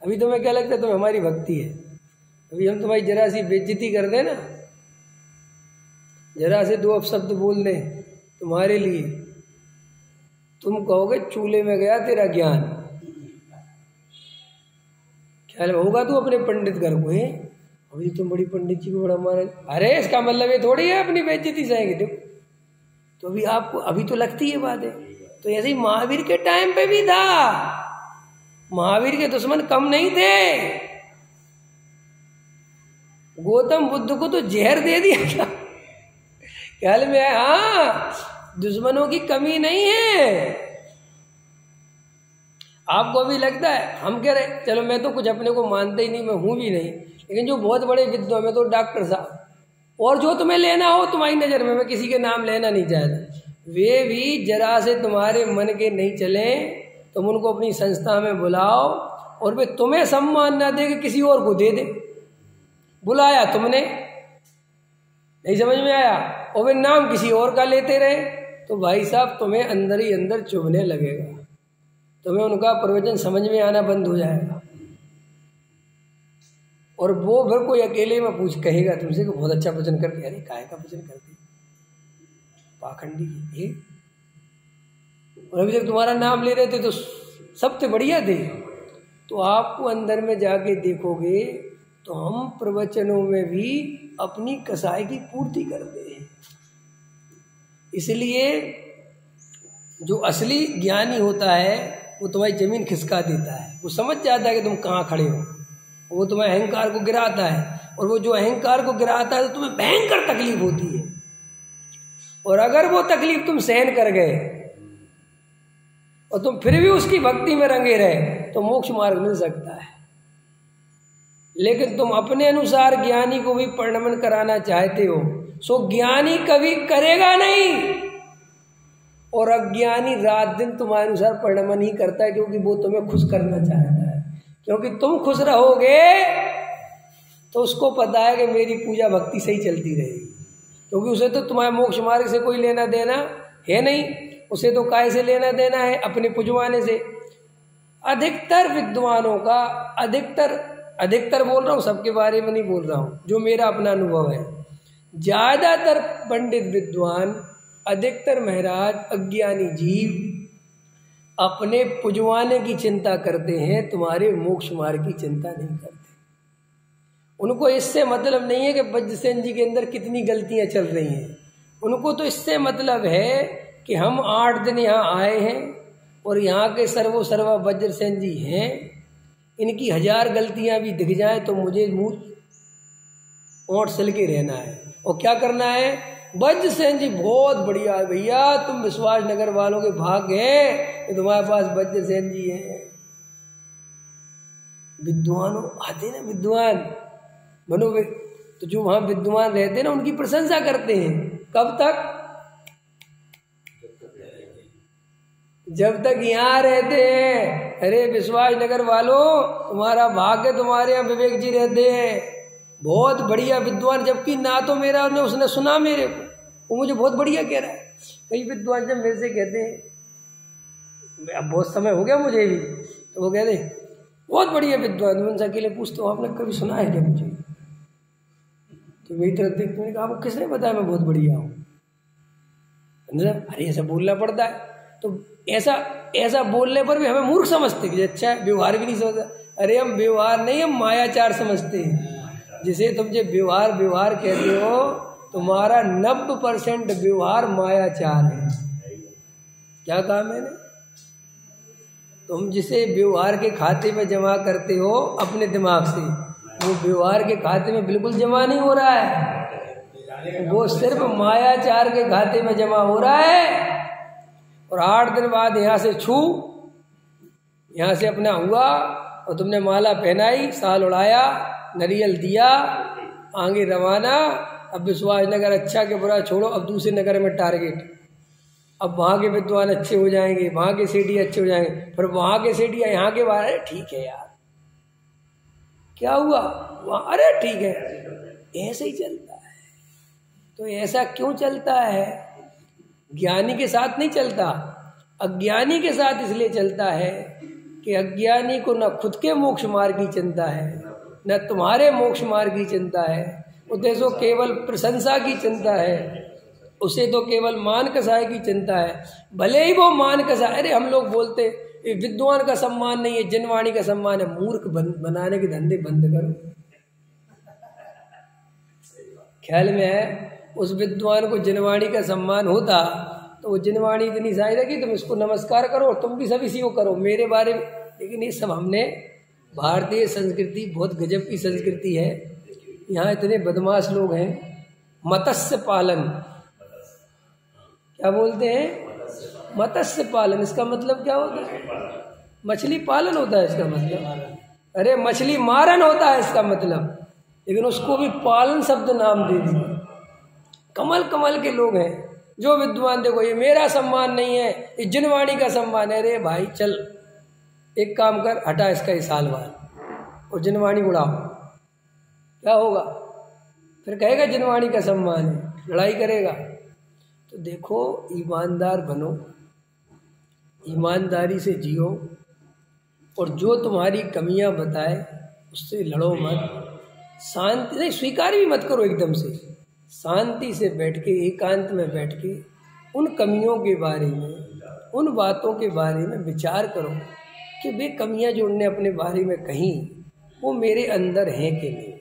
अभी तुम्हें क्या लगता है तुम्हें हमारी भक्ति है? अभी हम तुम्हारी जरा सी बेइज्जती कर दें ना, जरा से 2 अपशब्द बोल दें तुम्हारे लिए, तुम कहोगे चूल्हे में गया तेरा ज्ञान। ख्याल में होगा तू अपने पंडित घर को है, अभी तुम बड़ी पंडित जी को बड़ा मारा। अरे इसका मतलब ये थोड़ी है अपनी बेइज्जती सहेंगे। देखो तो अभी आपको अभी तो लगती है बात है। तो ऐसे ही महावीर के टाइम पे भी था, महावीर के दुश्मन कम नहीं थे। गौतम बुद्ध को तो जहर दे दिया क्या? ख्याल में है? हाँ, दुश्मनों की कमी नहीं है। आपको भी लगता है हम कह रहे, चलो मैं तो कुछ अपने को मानते ही नहीं, मैं हूं भी नहीं, लेकिन जो बहुत बड़े विद्वान में तो डॉक्टर साहब, और जो तुम्हें लेना हो तुम्हारी नजर में, मैं किसी के नाम लेना नहीं चाहता, वे भी जरा से तुम्हारे मन के नहीं चले, तुम उनको अपनी संस्था में बुलाओ और वे तुम्हें सम्मान ना दे के किसी और को दे दे। बुलाया तुमने, नहीं समझ में आया, और वे नाम किसी और का लेते रहे, तो भाई साहब तुम्हें अंदर ही अंदर चुभने लगेगा, तुम्हें उनका प्रवचन समझ में आना बंद हो जाएगा। और वो फिर कोई अकेले में पूछ कहेगा तुमसे कि बहुत अच्छा वचन करते। अरे काहे का वचन करते, पाखंडी ये। और अभी तक तुम्हारा नाम ले रहे थे तो सबसे बढ़िया थे, तो आपको अंदर में जाके देखोगे तो हम प्रवचनों में भी अपनी कसाई की पूर्ति करते हैं। इसलिए जो असली ज्ञानी होता है वो तुम्हारी जमीन खिसका देता है, वो समझ जाता है कि तुम कहाँ खड़े हो, वो तुम्हें अहंकार को गिराता है, और वो जो अहंकार को गिराता है तो तुम्हें भयंकर तकलीफ होती है। और अगर वो तकलीफ तुम सहन कर गए और तुम फिर भी उसकी भक्ति में रंगे रहे तो मोक्ष मार्ग मिल सकता है। लेकिन तुम अपने अनुसार ज्ञानी को भी परिणमन कराना चाहते हो, सो ज्ञानी कभी करेगा नहीं, और अज्ञानी रात दिन तुम्हारे अनुसार परिणमन ही करता है, क्योंकि वो तुम्हें खुश करना चाहता है। क्योंकि तुम खुश रहोगे तो उसको पता है कि मेरी पूजा भक्ति सही चलती रहेगी, क्योंकि उसे तो तुम्हारे मोक्ष मार्ग से कोई लेना देना है नहीं, उसे तो काय से लेना देना है, अपने पुजवाने से। अधिकतर विद्वानों का, अधिकतर बोल रहा हूँ, सबके बारे में नहीं बोल रहा हूँ, जो मेरा अपना अनुभव है, ज्यादातर पंडित विद्वान, अधिकतर महाराज अज्ञानी जीव अपने पुजवाने की चिंता करते हैं, तुम्हारे मोक्ष मार्ग की चिंता नहीं करते। उनको इससे मतलब नहीं है कि वज्रसेन जी के अंदर कितनी गलतियां चल रही हैं, उनको तो इससे मतलब है कि हम 8 दिन यहाँ आए हैं और यहाँ के सर्वा वज्रसेन जी हैं, इनकी 1000 गलतियां भी दिख जाए तो मुझे मुंह ओंठ सिल के रहना है। और क्या करना है, वज्रसेन जी बहुत बढ़िया है भैया, तुम विश्वास नगर वालों के भाग्य हैं तो तुम्हारे पास वज्रसेन जी हैं। विद्वानों आते ना, विद्वान बनो, तो जो वहां विद्वान रहते हैं ना उनकी प्रशंसा करते हैं। कब तक, जब तक यहाँ रहते हैं। अरे विश्वास नगर वालों, तुम्हारा भाग्य, तुम्हारे यहाँ विवेक जी रहते हैं, बहुत बढ़िया विद्वान, जबकि ना तो मेरा उसने सुना मेरे को, वो मुझे बहुत बढ़िया कह रहा है। कई विद्वान जब मेरे से कहते हैं, अब बहुत समय हो गया मुझे भी, तो वो कहते बहुत बढ़िया विद्वान, मैं उनसे अकेले पूछता हूँ आपने कभी सुना है क्या मुझे, तो मेरी तरफ देखते मैंने कहा आपको किसने बताया मैं बहुत बढ़िया हूँ। अरे ऐसा बोलना पड़ता है, तो ऐसा बोलने पर भी हमें मूर्ख समझते कि अच्छा व्यवहार भी नहीं समझता। अरे हम व्यवहार नहीं, हम मायाचार समझते हैं। जिसे तुम जो व्यवहार कहते हो, तुम्हारा 90% व्यवहार मायाचार है। क्या कहा मैंने, तुम जिसे व्यवहार के खाते में जमा करते हो अपने दिमाग से, वो व्यवहार के खाते में बिल्कुल जमा नहीं हो रहा है, वो सिर्फ मायाचार के खाते में जमा हो रहा है। और 8 दिन बाद यहाँ से यहाँ से अपना हुआ और तुमने माला पहनाई, साल उड़ाया, नरियल दिया, आगे रवाना। अब विश्वास नगर अच्छा के बुरा छोड़ो, अब दूसरे नगर में टारगेट। अब वहाँ के विद्वान अच्छे हो जाएंगे, वहाँ के सेठी अच्छे हो जाएंगे, फिर वहाँ के सेठी यहाँ के बारे ठीक है यार क्या हुआ वहाँ, अरे ठीक है, ऐसे ही चलता है। तो ऐसा क्यों चलता है, ज्ञानी के साथ नहीं चलता, अज्ञानी के साथ इसलिए चलता है कि अज्ञानी को न खुद के मोक्ष मार्ग की चिंता है, न तुम्हारे मोक्ष मार्ग की चिंता है, उसे तो केवल प्रशंसा की चिंता है, उसे तो केवल मान कसाय की चिंता है। भले ही वो मान कसाय, अरे हम लोग बोलते विद्वान का सम्मान नहीं है, जनवाणी का सम्मान है। मूर्ख बनाने के धंधे बंद करो। ख्याल में है, उस विद्वान को जनवाणी का सम्मान होता तो वो जनवाणी इतनी शायद है कि तुम इसको नमस्कार करो, तुम भी सब इसी को करो मेरे बारे में। लेकिन ये सब हमने, भारतीय संस्कृति बहुत गजब की संस्कृति है। यहाँ इतने बदमाश लोग हैं। मत्स्य पालन, क्या बोलते हैं, मत्स्य पालन, इसका मतलब क्या होता है, मछली पालन होता है इसका मतलब। अरे मछली मारन होता है इसका मतलब, लेकिन उसको भी पालन शब्द नाम दे दिया। कमल के लोग हैं जो विद्वान, देखो ये मेरा सम्मान नहीं है, ये जनवाणी का सम्मान है। अरे भाई चल एक काम कर, हटा इसका ये साल बार और जनवाणी उड़ाओ, क्या होगा, फिर कहेगा जनवाणी का सम्मान है, लड़ाई करेगा। तो देखो ईमानदार बनो, ईमानदारी से जियो, और जो तुम्हारी कमियां बताए उससे लड़ो मत, शांति नहीं, स्वीकार भी मत करो एकदम से, शांति से बैठ के, एकांत में बैठ के उन कमियों के बारे में, उन बातों के बारे में विचार करो कि वे कमियां जो उनने अपने बारे में कहीं वो मेरे अंदर हैं कि नहीं।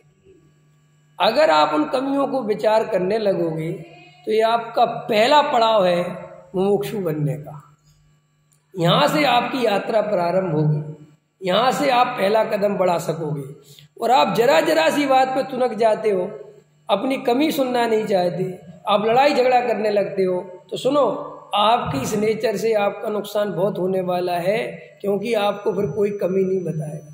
अगर आप उन कमियों को विचार करने लगोगे तो ये आपका पहला पड़ाव है मुमुक्षु बनने का। यहाँ से आपकी यात्रा प्रारंभ होगी, यहाँ से आप पहला कदम बढ़ा सकोगे। और आप जरा सी बात पे तुनक जाते हो, अपनी कमी सुनना नहीं चाहते, आप लड़ाई झगड़ा करने लगते हो, तो सुनो आपकी इस नेचर से आपका नुकसान बहुत होने वाला है, क्योंकि आपको फिर कोई कमी नहीं बताएगा।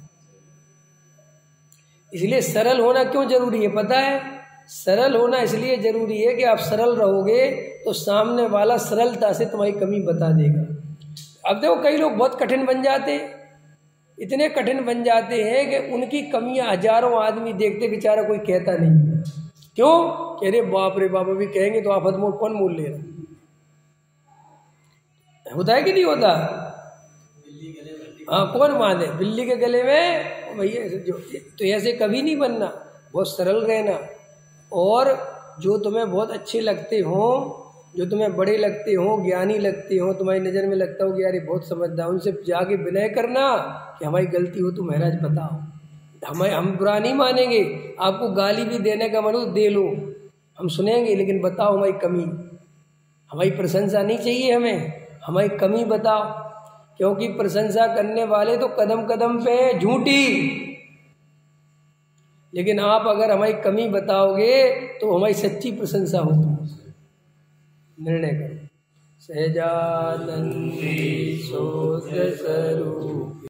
इसलिए सरल होना क्यों जरूरी है पता है? सरल होना इसलिए जरूरी है कि आप सरल रहोगे तो सामने वाला सरलता से तुम्हारी कमी बता देगा। अब देखो कई लोग बहुत कठिन बन जाते हैं, इतने कठिन बन जाते हैं कि उनकी कमियां हजारों आदमी देखते, बेचारा कोई कहता नहीं। क्यों? कह रहे बाप रे बाप, अभी कहेंगे तो आफत मोल कौन मोल ले रहा? होता है कि नहीं होता? हाँ, कौन बांधे बिल्ली के गले में भैया। जो तो ऐसे कभी नहीं बनना, बहुत सरल रहना। और जो तुम्हें बहुत अच्छे लगते हो, जो तुम्हें बड़े लगते हो, ज्ञानी लगते हो, तुम्हारी नज़र में लगता हो कि यार ये बहुत समझदार, उनसे जाके विनय करना कि हमारी गलती हो तो महाराज बताओ, हम बुरा नहीं मानेंगे। आपको गाली भी देने का मन हो दे लो, हम सुनेंगे, लेकिन बताओ हमारी कमी। हमारी प्रशंसा नहीं चाहिए हमें, हमारी कमी बताओ। क्योंकि प्रशंसा करने वाले तो कदम कदम पे झूठी, लेकिन आप अगर हमारी कमी बताओगे तो हमारी सच्ची प्रशंसा होगी। निर्णय करो। सहजानंदी सोच स्वरूप।